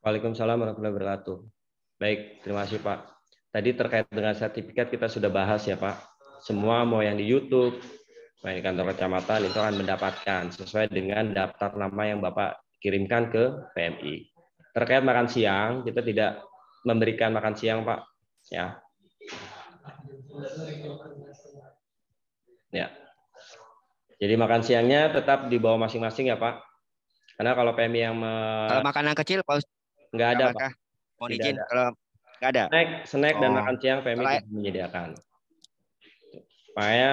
Waalaikumsalam warahmatullahi wabarakatuh. Baik, terima kasih Pak. Tadi terkait dengan sertifikat kita sudah bahas ya Pak. Semua mau yang di YouTube, mau yang di kantor kecamatan itu akan mendapatkan sesuai dengan daftar nama yang Bapak kirimkan ke PMI. Terkait makan siang, kita tidak memberikan makan siang Pak. Ya. Ya. Jadi makan siangnya tetap di bawah masing-masing ya Pak. Karena kalau PMI yang kalau makanan kecil Pak nggak ada Pak. Mohon izin kalau nggak ada. Snack dan makan siang PMI tidak menyediakan. Supaya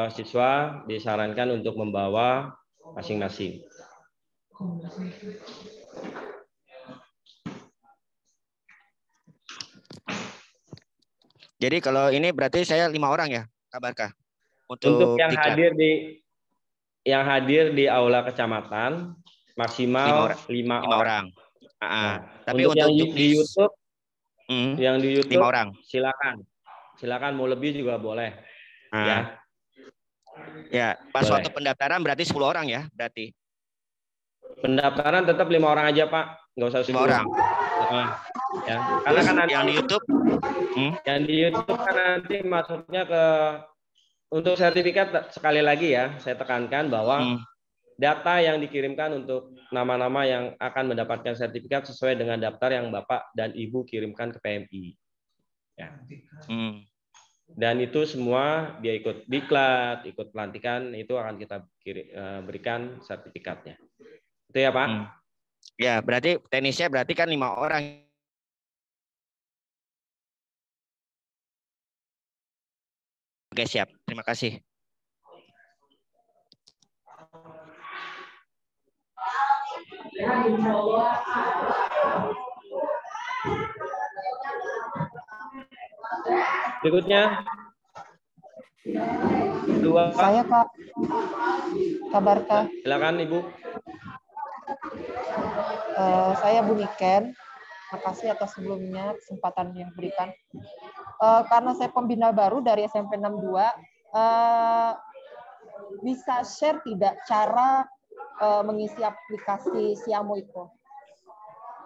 siswa disarankan untuk membawa masing-masing. Jadi kalau ini berarti saya 5 orang ya, Kak Barka. Untuk yang hadir di aula kecamatan maksimal 5 orang. Nah, tapi untuk yang di YouTube, yang di YouTube 5 orang. Silakan mau lebih juga boleh. Ya. Ya, pas waktu pendaftaran berarti 10 orang ya, berarti. Pendaftaran tetap 5 orang aja Pak, nggak usah 10 orang. Ya. Karena kan yang di YouTube, yang di YouTube kan nanti masuknya ke untuk sertifikat sekali lagi ya, saya tekankan bahwa data yang dikirimkan untuk nama-nama yang akan mendapatkan sertifikat sesuai dengan daftar yang Bapak dan Ibu kirimkan ke PMI. Ya. Dan itu semua dia ikut diklat, ikut pelantikan, itu akan kita berikan sertifikatnya. Itu ya Pak? Ya, berarti teknisnya berarti kan 5 orang. Oke, siap. Terima kasih. Berikutnya. Saya Kak Barka. Silakan Ibu. Saya Bu Niken. Makasih atas sebelumnya kesempatan yang diberikan. Karena saya pembina baru dari SMP 62, bisa share tidak cara mengisi aplikasi Siamo itu?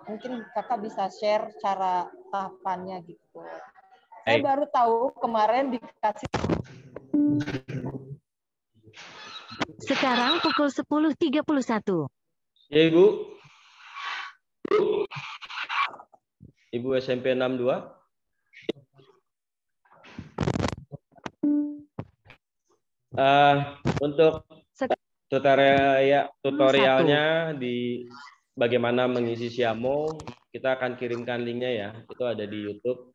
Mungkin Kakak bisa share cara tahapannya gitu. Saya baru tahu kemarin dikasih. Sekarang pukul 10.31. Ya Ibu. Ibu SMP 62. Untuk tutorialnya di bagaimana mengisi Siamo, kita akan kirimkan linknya ya. Itu ada di YouTube.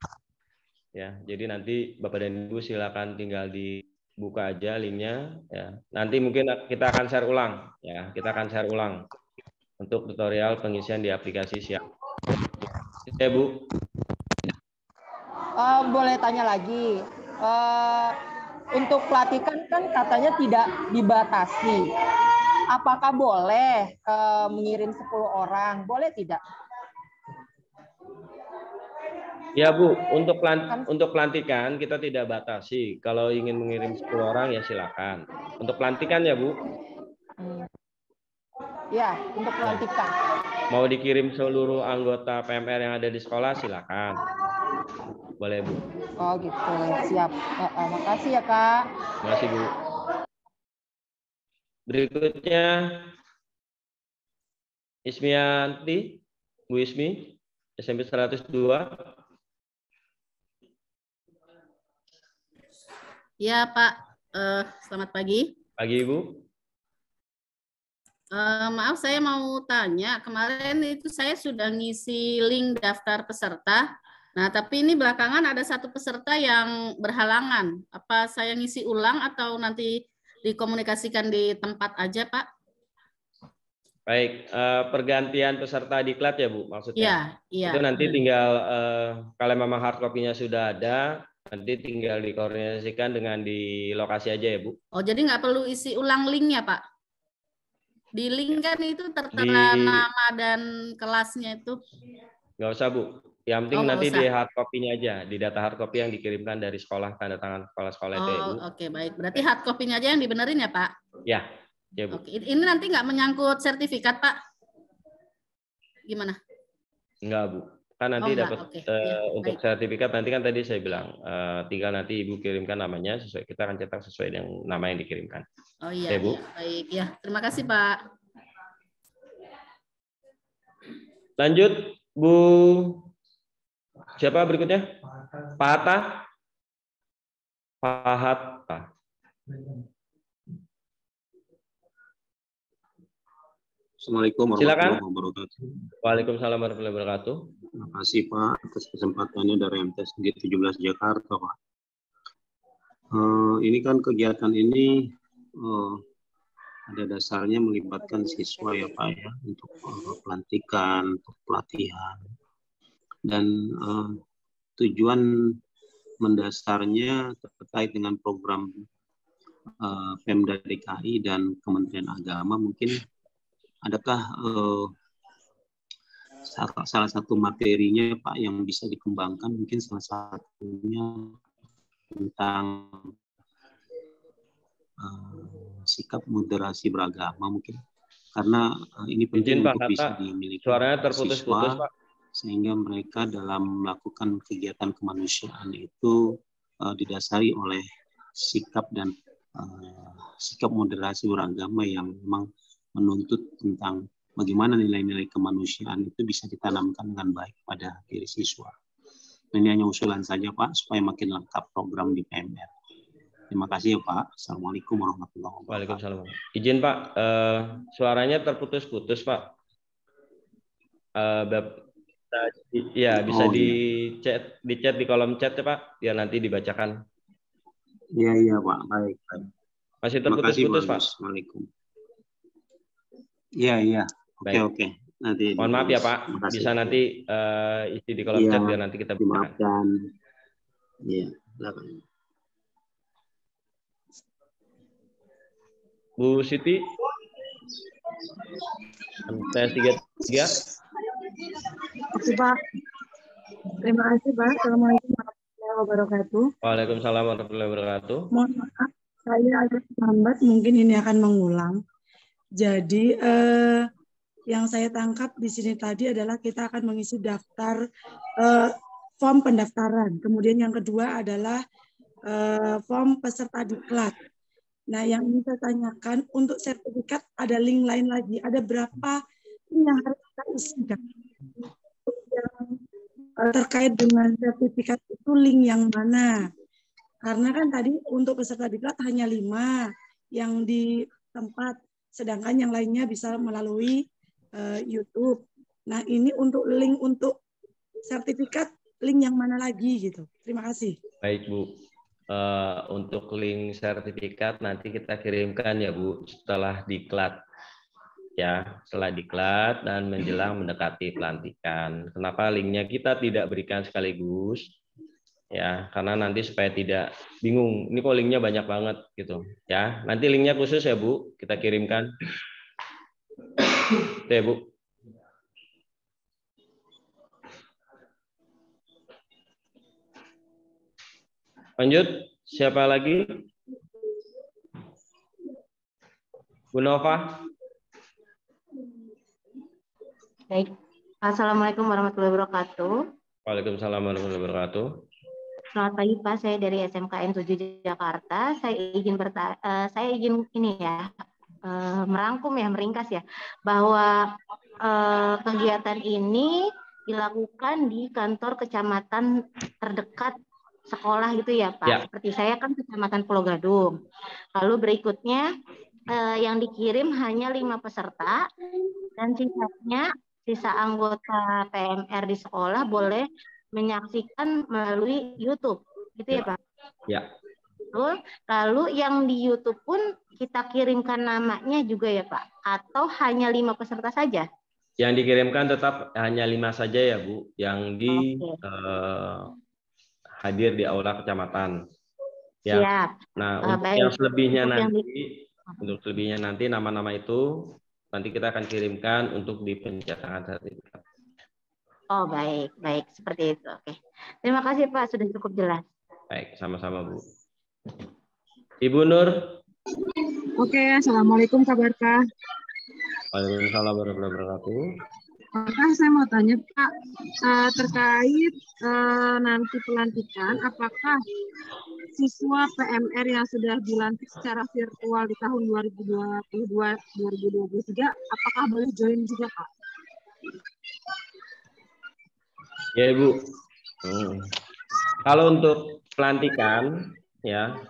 Ya, jadi nanti Bapak dan Ibu silakan tinggal dibuka aja linknya. Ya, nanti mungkin kita akan share ulang. Ya, kita akan share ulang untuk tutorial pengisian di aplikasi Siamo. Ya Bu. Boleh tanya lagi. Untuk pelatihan kan katanya tidak dibatasi. Apakah boleh mengirim 10 orang? Boleh tidak? Ya Bu, untuk pelantikan kita tidak batasi. Kalau ingin mengirim 10 orang ya silakan. Untuk pelantikan ya Bu. Ya, untuk pelantikan. Mau dikirim seluruh anggota PMR yang ada di sekolah silakan. Boleh Bu. Oh gitu, siap. Makasih ya Kak. Terima kasih Bu. Berikutnya Ismianti, Bu Ismi, SMP 102. Ya Pak, selamat pagi. Pagi Ibu. Maaf saya mau tanya, kemarin itu saya sudah ngisi link daftar peserta. Nah, tapi ini belakangan ada satu peserta yang berhalangan. Apa saya ngisi ulang atau nanti dikomunikasikan di tempat aja, Pak? Baik, pergantian peserta diklat ya Bu maksudnya? Iya, iya. Itu nanti tinggal, kalau memang hard copy-nya sudah ada, nanti tinggal dikoordinasikan dengan di lokasi aja ya Bu. Oh, jadi nggak perlu isi ulang linknya, Pak? Di link kan itu tertera nama dan kelasnya itu. Nggak usah, Bu. Yang penting nggak nanti usah. di hard copy-nya aja, di data hard copy yang dikirimkan dari sekolah, tanda tangan kepala sekolah itu ya, Bu. Oke, baik. Berarti hard copy-nya aja yang dibenerin ya, Pak? Ya, ya, Bu. Oke. Ini nanti nggak menyangkut sertifikat, Pak? Gimana? Enggak, Bu. Kan nanti enggak. dapat Oke. Ya, untuk baik. sertifikat nanti kan tadi saya bilang tinggal nanti Ibu kirimkan namanya sesuai, kita akan cetak sesuai dengan nama yang dikirimkan. Oh iya, Ya, Bu. iya. Baik. Ya, terima kasih, Pak. Lanjut, Bu. Siapa berikutnya? Pak Hatta. Pak Hatta. Assalamualaikum warahmatullahi wabarakatuh. Waalaikumsalam warahmatullahi wabarakatuh. Terima kasih Pak atas kesempatannya dari MTS Negeri 17 Jakarta Pak. Ini kan kegiatan ini ada dasarnya melibatkan siswa ya Pak ya untuk pelantikan, untuk pelatihan dan tujuan mendasarnya terkait dengan program Pemda DKI dan Kementerian Agama. Mungkin adakah salah satu materinya Pak yang bisa dikembangkan, mungkin salah satunya tentang sikap moderasi beragama mungkin, karena ini penting Izin, Pak untuk bisa Hatta, dimiliki suaranya oleh terputus-putus, siswa, Pak. sehingga mereka dalam melakukan kegiatan kemanusiaan itu didasari oleh sikap dan sikap moderasi beragama yang memang menuntut tentang bagaimana nilai-nilai kemanusiaan itu bisa ditanamkan dengan baik pada diri siswa. Ini hanya usulan saja Pak, supaya makin lengkap program di PMR. Terima kasih ya Pak. Assalamualaikum warahmatullahi wabarakatuh. Waalaikumsalam. Izin Pak, suaranya terputus-putus Pak. Ya bisa di chat di kolom chat ya Pak, biar nanti dibacakan. Iya Pak, baik. Masih terputus-putus Pak. Assalamualaikum. Iya. Oke. Nanti. Mohon maaf ya Pak, bisa nanti isi di kolom chat biar nanti kita bacakan. Dimaafkan. Iya. Silakan. Bu Siti, MTS 33. Oke Pak. Terima kasih Pak. Assalamualaikum warahmatullahi wabarakatuh. Waalaikumsalam warahmatullahi wabarakatuh. Mohon maaf, saya agak lambat, mungkin ini akan mengulang. Jadi yang saya tangkap di sini tadi adalah kita akan mengisi daftar form pendaftaran. Kemudian yang kedua adalah form peserta diklat. Nah, yang ingin saya tanyakan untuk sertifikat ada link lain lagi. Ada berapa link yang harus kita isi? Terkait dengan sertifikat itu link yang mana? Karena kan tadi untuk peserta diklat hanya 5 yang di tempat, sedangkan yang lainnya bisa melalui YouTube. Nah, ini untuk link untuk sertifikat, link yang mana lagi gitu? Terima kasih. Baik Bu. Untuk link sertifikat nanti kita kirimkan ya Bu setelah diklat ya, setelah diklat dan menjelang mendekati pelantikan. Kenapa linknya kita tidak berikan sekaligus ya, karena nanti supaya tidak bingung ini kok linknya banyak banget gitu ya. Nanti linknya khusus ya Bu kita kirimkan itu ya Bu. Lanjut, siapa lagi? Bu Nova. Baik. Assalamualaikum warahmatullahi wabarakatuh. Waalaikumsalam warahmatullahi wabarakatuh. Selamat pagi Pak, saya dari SMKN 7 Jakarta. Saya izin ini ya, meringkas ya, bahwa kegiatan ini dilakukan di kantor kecamatan terdekat sekolah gitu ya Pak. Ya. Seperti saya kan kecamatan Pulau Gadung. Lalu berikutnya yang dikirim hanya 5 peserta dan sisa anggota PMR di sekolah boleh menyaksikan melalui YouTube, gitu ya Pak? Ya. Lalu yang di YouTube pun kita kirimkan namanya juga ya Pak? Atau hanya 5 peserta saja? Yang dikirimkan tetap hanya 5 saja ya Bu, yang di hadir di aula kecamatan. Ya. Siap. Nah, untuk yang selebihnya nanti, nama-nama itu nanti kita akan kirimkan untuk di pencetakan sertifikat. Oh, baik, baik. Seperti itu. Oke. Terima kasih, Pak. Sudah cukup jelas. Baik, sama-sama, Bu. Ibu Nur. Oke, Assalamualaikum Kak Barkah. Waalaikumsalam warahmatullahi wabarakatuh. Apakah saya mau tanya, Pak, terkait nanti pelantikan, apakah siswa PMR yang sudah dilantik secara virtual di tahun 2022-2023, apakah boleh join juga, Pak? Ya, Ibu. Kalau untuk pelantikan, ya,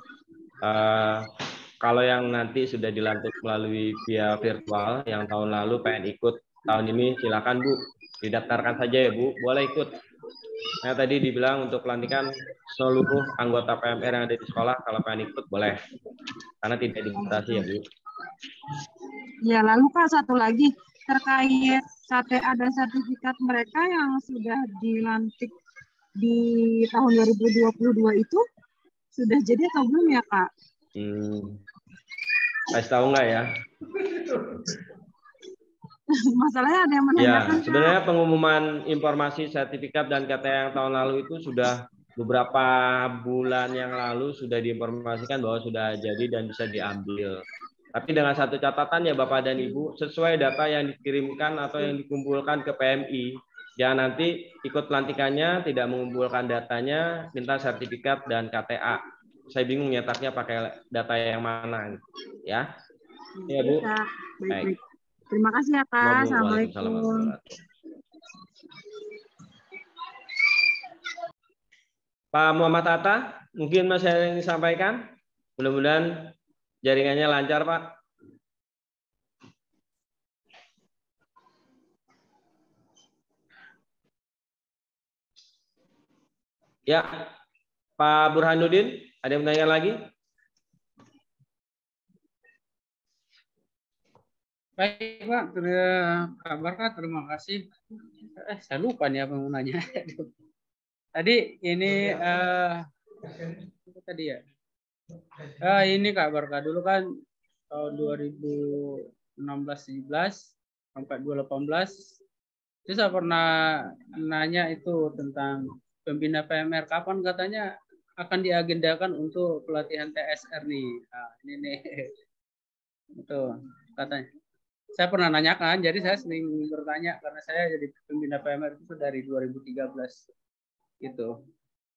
kalau yang nanti sudah dilantik melalui via virtual, yang tahun lalu pengen ikut tahun ini, silakan Bu, didaftarkan saja ya Bu, boleh ikut. Nah tadi dibilang untuk pelantikan seluruh anggota PMR yang ada di sekolah, kalau pengen ikut boleh, karena tidak dibatasi ya Bu. Ya, lalu Pak, satu lagi terkait KTA dan sertifikat mereka yang sudah dilantik di tahun 2022 itu sudah jadi atau belum ya, Kak? Kasih tahu nggak ya? Masalahnya ada yang menanyakan. Ya, sebenarnya pengumuman informasi sertifikat dan KTA yang tahun lalu itu sudah beberapa bulan yang lalu sudah diinformasikan bahwa sudah jadi dan bisa diambil. Tapi dengan satu catatan ya Bapak dan Ibu, sesuai data yang dikirimkan atau yang dikumpulkan ke PMI. Jangan nanti ikut pelantikannya, tidak mengumpulkan datanya, minta sertifikat dan KTA. Saya bingung nyetaknya pakai data yang mana, ya? Ya Bu. Baik. Terima kasih ya Kak. Assalamualaikum. Pak Muhammad Atta, mungkin masih ada yang disampaikan? Mudah-mudahan jaringannya lancar, Pak. Ya, Pak Burhanuddin, ada yang bertanya lagi? Baik Pak, Kak Barkah, terima kasih. Saya lupa nih apa mau nanya. Tadi ini tadi ya. Ini Kak Barkah dulu kan tahun 2016-17 sampai 2018. Jadi saya pernah nanya itu tentang pembina PMR, kapan katanya akan diagendakan untuk pelatihan TSR nih. Nah, ini nih. Itu katanya. Saya pernah nanyakan, jadi saya sering bertanya karena saya jadi pembina PMR itu dari 2013 gitu.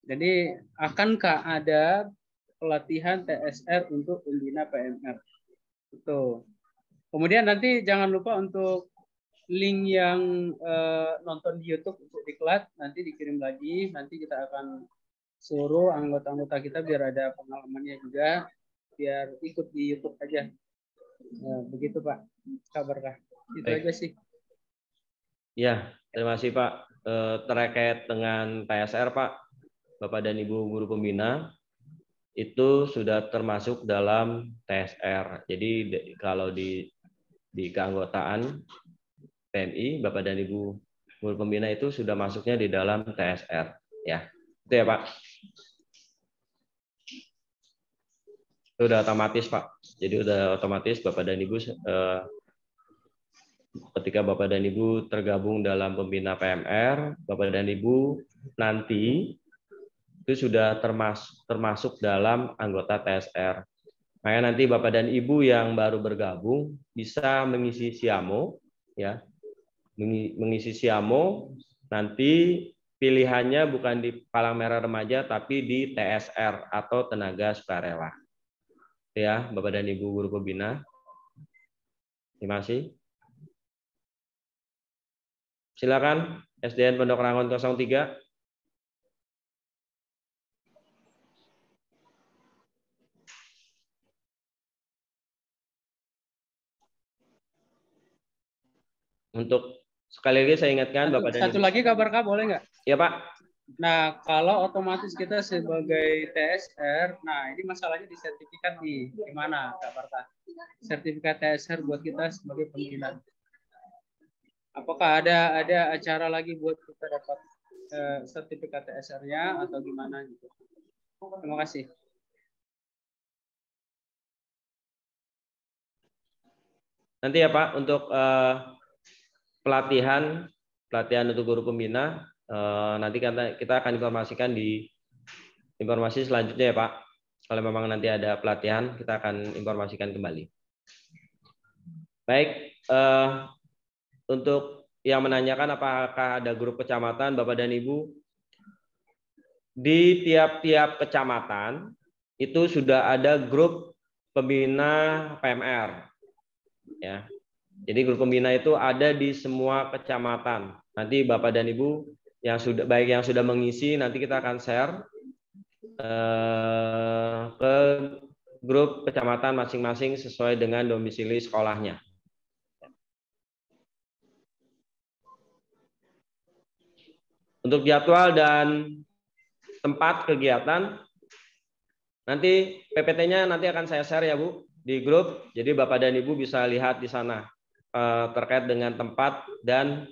Jadi akankah ada pelatihan TSR untuk pembina PMR? Itu. Kemudian nanti jangan lupa untuk link yang nonton di YouTube untuk diklat nanti dikirim lagi. Nanti kita akan suruh anggota-anggota kita biar ada pengalamannya juga, biar ikut di YouTube aja. Nah, begitu Pak, kabarkah? Itu baik aja sih. Ya, terima kasih Pak. Terkait dengan TSR Pak, Bapak dan Ibu guru pembina, itu sudah termasuk dalam TSR. Jadi kalau di keanggotaan PMI, Bapak dan Ibu guru pembina itu sudah masuknya di dalam TSR. Ya, itu ya Pak. Itu udah otomatis Pak. Jadi udah otomatis Bapak dan Ibu ketika Bapak dan Ibu tergabung dalam pembina PMR, Bapak dan Ibu nanti itu sudah termasuk dalam anggota TSR. Makanya nanti Bapak dan Ibu yang baru bergabung bisa mengisi SIAMO, ya, mengisi SIAMO. Nanti pilihannya bukan di Palang Merah Remaja, tapi di TSR atau tenaga sukarela. Ya, Bapak dan Ibu guru pembina. Terima kasih. Silakan SDN Pondok Rangon 03. Untuk sekali lagi saya ingatkan Bapak dan Ibu. Satu lagi kabar Kak, boleh nggak? Ya Pak. Nah, kalau otomatis kita sebagai TSR, nah ini masalahnya di sertifikat nih, gimana Kak Barta? Sertifikat TSR buat kita sebagai pembina. Apakah ada acara lagi buat kita dapat sertifikat TSR-nya atau gimana gitu? Terima kasih. nanti ya Pak untuk pelatihan untuk guru pembina nanti kita akan informasikan di informasi selanjutnya ya Pak. Kalau memang nanti ada pelatihan kita akan informasikan kembali. Baik, untuk yang menanyakan apakah ada grup kecamatan, Bapak dan Ibu, di tiap-tiap kecamatan itu sudah ada grup pembina PMR. Ya, jadi grup pembina itu ada di semua kecamatan. Nanti Bapak dan Ibu yang sudah mengisi nanti kita akan share ke grup kecamatan masing-masing sesuai dengan domisili sekolahnya. Untuk jadwal dan tempat kegiatan nanti PPT-nya nanti akan saya share ya Bu di grup. Jadi Bapak dan Ibu bisa lihat di sana terkait dengan tempat dan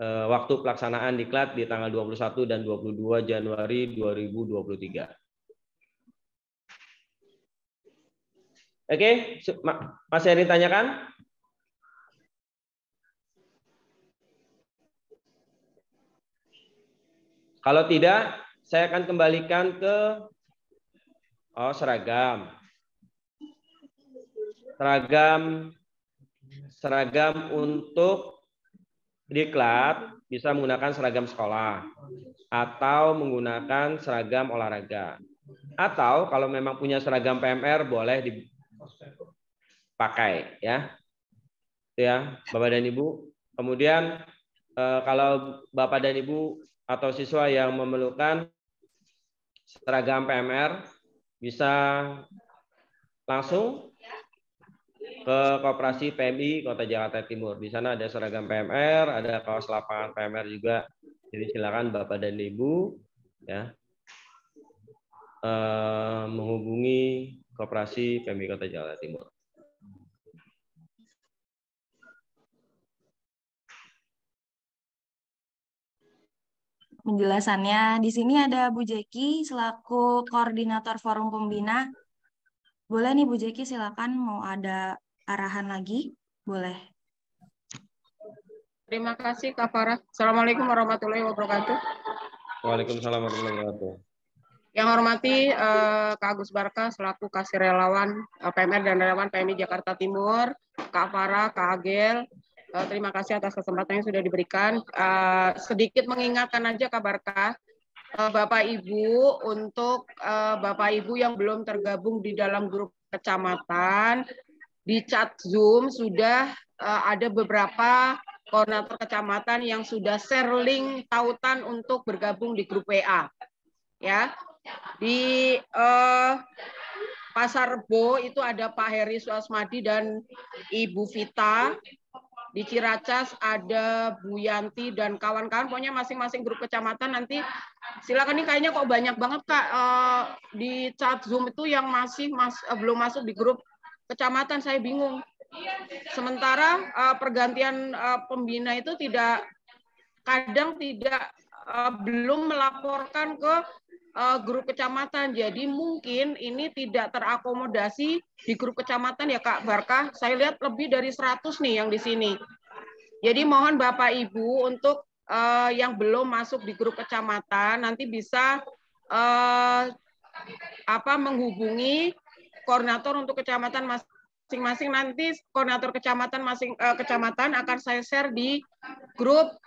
waktu pelaksanaan diklat di tanggal 21 dan 22 Januari 2023. Oke, masih ada yang ditanyakan? Kalau tidak, saya akan kembalikan ke seragam. Seragam untuk diklat bisa menggunakan seragam sekolah atau menggunakan seragam olahraga. Atau kalau memang punya seragam PMR boleh dipakai ya. Ya, Bapak dan Ibu. Kemudian kalau Bapak dan Ibu atau siswa yang memerlukan seragam PMR bisa langsung ke Koperasi PMI Kota Jakarta Timur. Di sana ada seragam PMR, ada kaos lapangan PMR juga. Jadi silakan Bapak dan Ibu ya menghubungi Koperasi PMI Kota Jakarta Timur. Penjelasannya di sini ada Bu Jeki selaku koordinator forum pembina. Boleh nih Bu Jeki, silakan mau ada arahan lagi? Boleh. Terima kasih Kak Farah. Assalamualaikum warahmatullahi wabarakatuh. Waalaikumsalam warahmatullahi wabarakatuh. Yang hormati Kak Agus Barka selaku kasir relawan PMR dan relawan PMI Jakarta Timur, Kak Farah, Kak Agel. Terima kasih atas kesempatan yang sudah diberikan. Sedikit mengingatkan aja Kak Barka, Bapak Ibu, untuk Bapak Ibu yang belum tergabung di dalam grup kecamatan, di chat Zoom sudah ada beberapa koordinator kecamatan yang sudah share link tautan untuk bergabung di grup WA. Ya, di Pasar Rebo itu ada Pak Heri Suasmadi dan Ibu Vita. Di Ciracas ada Bu Yanti dan kawan-kawan, pokoknya masing-masing grup kecamatan nanti silakan. Nih kayaknya kok banyak banget Kak di chat Zoom itu yang belum masuk di grup kecamatan, saya bingung. Sementara pergantian pembina itu kadang belum melaporkan ke grup kecamatan, jadi mungkin ini tidak terakomodasi di grup kecamatan ya Kak Barkah. Saya lihat lebih dari 100 nih yang di sini. Jadi mohon Bapak Ibu untuk yang belum masuk di grup kecamatan nanti bisa menghubungi koordinator untuk kecamatan masing-masing. Nanti koordinator kecamatan akan saya share di grup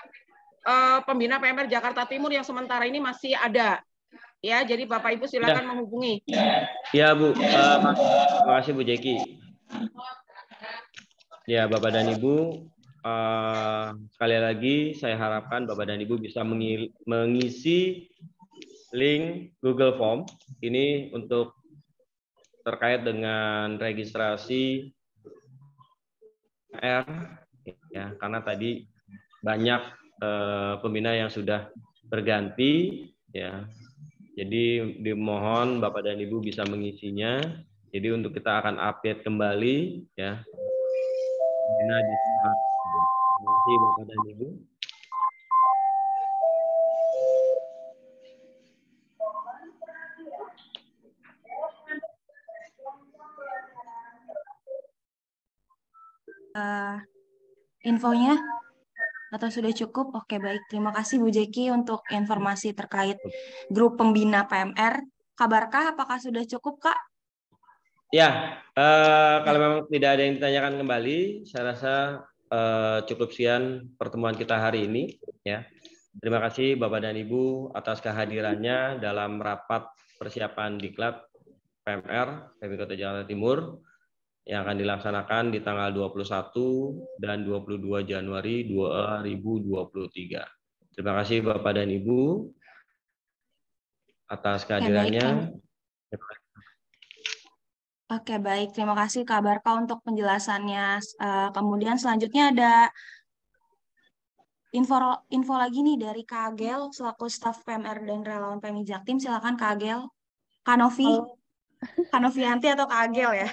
pembina PMR Jakarta Timur yang sementara ini masih ada. Ya, jadi Bapak Ibu silakan menghubungi. Ya Bu, terima kasih Bu Jeki. Ya Bapak dan Ibu, sekali lagi saya harapkan Bapak dan Ibu bisa mengisi link Google Form ini untuk terkait dengan registrasi R, ya karena tadi banyak pembina yang sudah berganti, ya. Jadi dimohon Bapak dan Ibu bisa mengisinya. Jadi untuk kita akan update kembali ya. Terima kasih Bapak dan Ibu. infonya? Atau sudah cukup? Oke, baik. Terima kasih Bu Jeki untuk informasi terkait grup pembina PMR. Kabarkah apakah sudah cukup, Kak? Ya, kalau memang tidak ada yang ditanyakan kembali, saya rasa cukup sekian pertemuan kita hari ini. Ya, terima kasih Bapak dan Ibu atas kehadirannya dalam rapat persiapan diklat PMR PMI Kota Jakarta Timur yang akan dilaksanakan di tanggal 21 dan 22 Januari 2023. Terima kasih Bapak dan Ibu atas kehadirannya. Oke, baik. Terima kasih Kak Barka untuk penjelasannya. Kemudian selanjutnya ada info lagi nih dari Kak Agel selaku staf PMR dan relawan PMI Jaktim. Silakan Kak Agel. Kak Novi. Kak Novianti atau Kak Agel ya?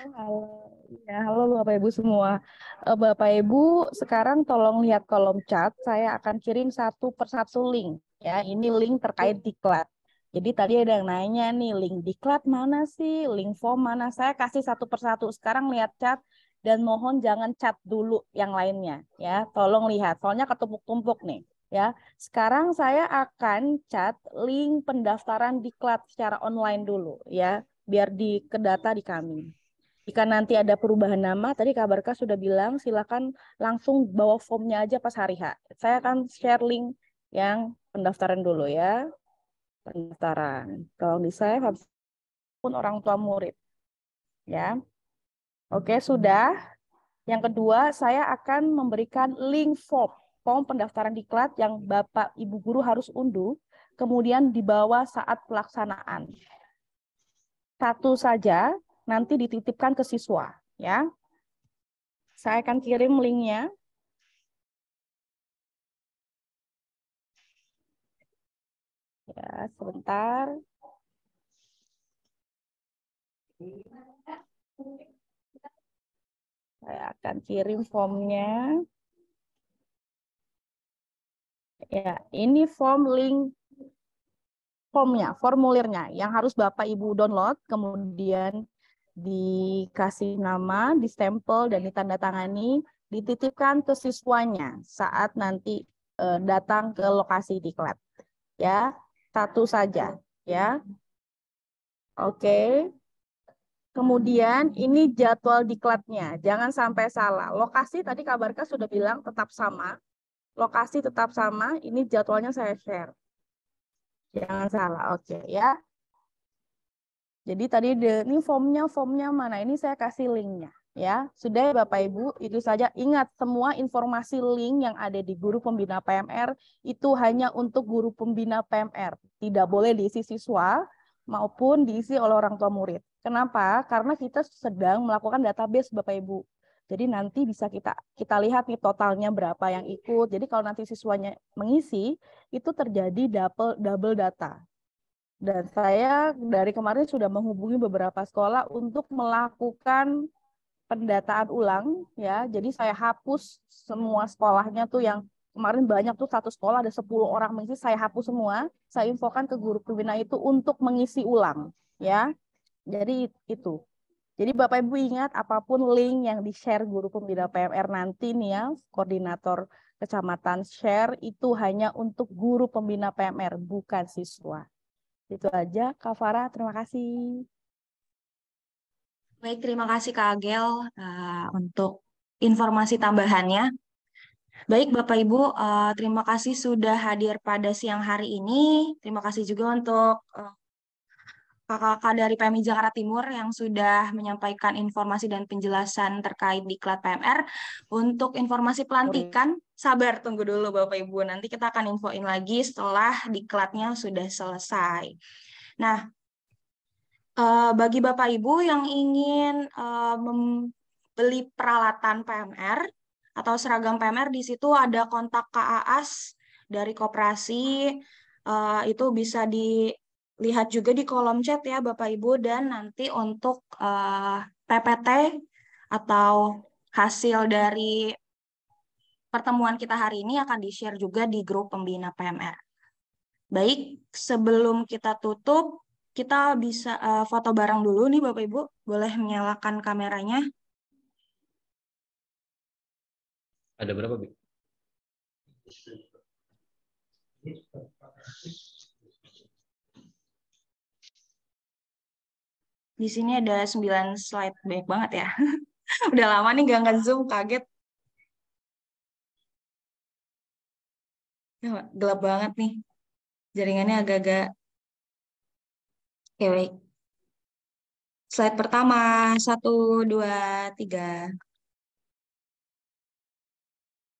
Ya, halo Bapak Ibu semua. Bapak Ibu, sekarang tolong lihat kolom chat. Saya akan kirim satu persatu link. Ya, ini link terkait diklat. Jadi tadi ada yang nanya nih, link diklat mana sih? Link form mana? Saya kasih satu persatu. Sekarang lihat chat dan mohon jangan chat dulu yang lainnya. Ya, tolong lihat. Soalnya ketumpuk-tumpuk nih. Ya, sekarang saya akan chat link pendaftaran diklat secara online dulu. Ya, biar kedata di kami. Jika nanti ada perubahan nama, tadi Kak Barka sudah bilang, silakan langsung bawa formnya aja pas hari H. Saya akan share link yang pendaftaran dulu ya. Pendaftaran. Tolong di-save pun orang tua murid. Ya. Oke, sudah. Yang kedua, saya akan memberikan link form pendaftaran diklat yang Bapak Ibu guru harus unduh, kemudian dibawa saat pelaksanaan. Satu saja, nanti dititipkan ke siswa, ya. Saya akan kirim linknya. Ya, sebentar. Saya akan kirim formnya. Ya, ini form link formnya, formulirnya yang harus Bapak Ibu download, kemudian dikasih nama, distempel dan ditandatangani, dititipkan ke siswanya saat nanti datang ke lokasi diklat. Ya, satu saja, ya. Oke. Kemudian ini jadwal diklatnya, jangan sampai salah. Lokasi tadi Kak Barka sudah bilang tetap sama. Lokasi tetap sama, ini jadwalnya saya share. Jangan salah, oke ya. Jadi tadi ini formnya mana? Ini saya kasih linknya. Ya, sudah Bapak Ibu, itu saja. Ingat semua informasi link yang ada di guru pembina PMR itu hanya untuk guru pembina PMR. Tidak boleh diisi siswa maupun diisi oleh orang tua murid. Kenapa? Karena kita sedang melakukan database Bapak Ibu. Jadi nanti bisa kita lihat nih totalnya berapa yang ikut. Jadi kalau nanti siswanya mengisi, itu terjadi double data. Dan saya dari kemarin sudah menghubungi beberapa sekolah untuk melakukan pendataan ulang, ya. Jadi saya hapus semua sekolahnya tuh yang kemarin banyak tuh, satu sekolah ada 10 orang mengisi, saya hapus semua. Saya infokan ke guru pembina itu untuk mengisi ulang, ya. Jadi itu. Jadi Bapak Ibu ingat, apapun link yang di-share guru pembina PMR nanti nih ya, koordinator kecamatan share, itu hanya untuk guru pembina PMR, bukan siswa. Itu aja, Kak Farah, terima kasih. Baik, terima kasih Kak Agel untuk informasi tambahannya. Baik Bapak Ibu, terima kasih sudah hadir pada siang hari ini. Terima kasih juga untuk kakak-kakak dari PMI Jakarta Timur yang sudah menyampaikan informasi dan penjelasan terkait diklat PMR. Untuk informasi pelantikan, sabar tunggu dulu Bapak Ibu, nanti kita akan infoin lagi setelah diklatnya sudah selesai. Nah, bagi Bapak Ibu yang ingin membeli peralatan PMR atau seragam PMR, di situ ada kontak KAAS dari koperasi, itu bisa dilihat juga di kolom chat ya Bapak Ibu. Dan nanti untuk PPT atau hasil dari pertemuan kita hari ini akan di-share juga di grup pembina PMR. Baik, sebelum kita tutup, kita bisa foto bareng dulu nih Bapak Ibu. Boleh menyalakan kameranya. Ada berapa, Bi? Di sini ada 9 slide, banyak banget ya. Udah lama nih gak nge-zoom, kaget. Ya, gelap banget nih. Jaringannya agak-agak. Oke, baik. Slide pertama, 1, 2, 3.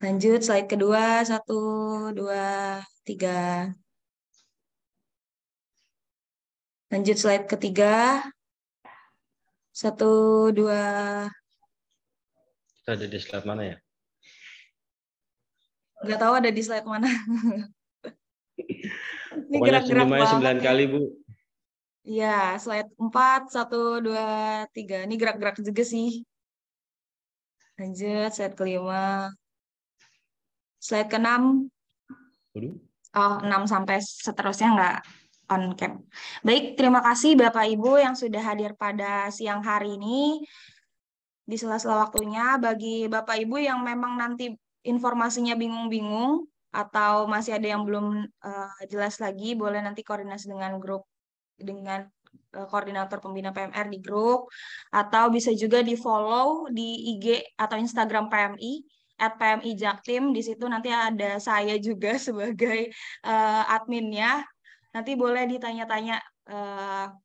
Lanjut, slide kedua, 1, 2, 3. Lanjut, slide ketiga, 1, 2. Kita ada di slide mana ya? Nggak tahu ada di slide mana. Ini Pokoknya gerak-gerak senyum aja 9 banget ya. kali, Bu. Iya, slide 4, 1, 2, 3. Ini gerak-gerak juga sih. Lanjut, slide kelima. Slide ke-6. Oh, 6 sampai seterusnya nggak on cam. Baik, terima kasih Bapak Ibu yang sudah hadir pada siang hari ini. Di sela-sela waktunya, bagi Bapak Ibu yang memang nanti informasinya bingung-bingung atau masih ada yang belum jelas lagi, boleh nanti koordinasi dengan grup, dengan koordinator pembina PMR di grup, atau bisa juga di-follow di IG atau Instagram PMI, @PMI Jaktim. Di situ nanti ada saya juga sebagai adminnya. Nanti boleh ditanya-tanya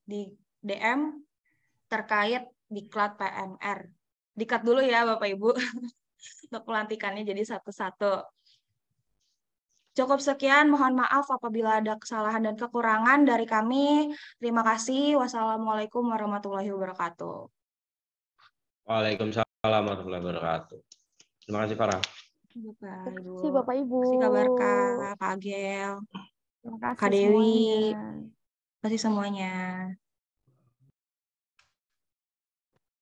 di DM terkait diklat PMR. Dikat dulu ya Bapak Ibu untuk pelantikannya jadi satu-satu. Cukup sekian, mohon maaf apabila ada kesalahan dan kekurangan dari kami. Terima kasih. Wassalamualaikum warahmatullahi wabarakatuh. Waalaikumsalam warahmatullahi wabarakatuh. Terima kasih, Farah. Bapak Ibu. Terima kasih Bapak Ibu. Terima kasih Kak Barka, Kak Agel, Terima kasih Kak Dewi. semuanya. Terima kasih semuanya.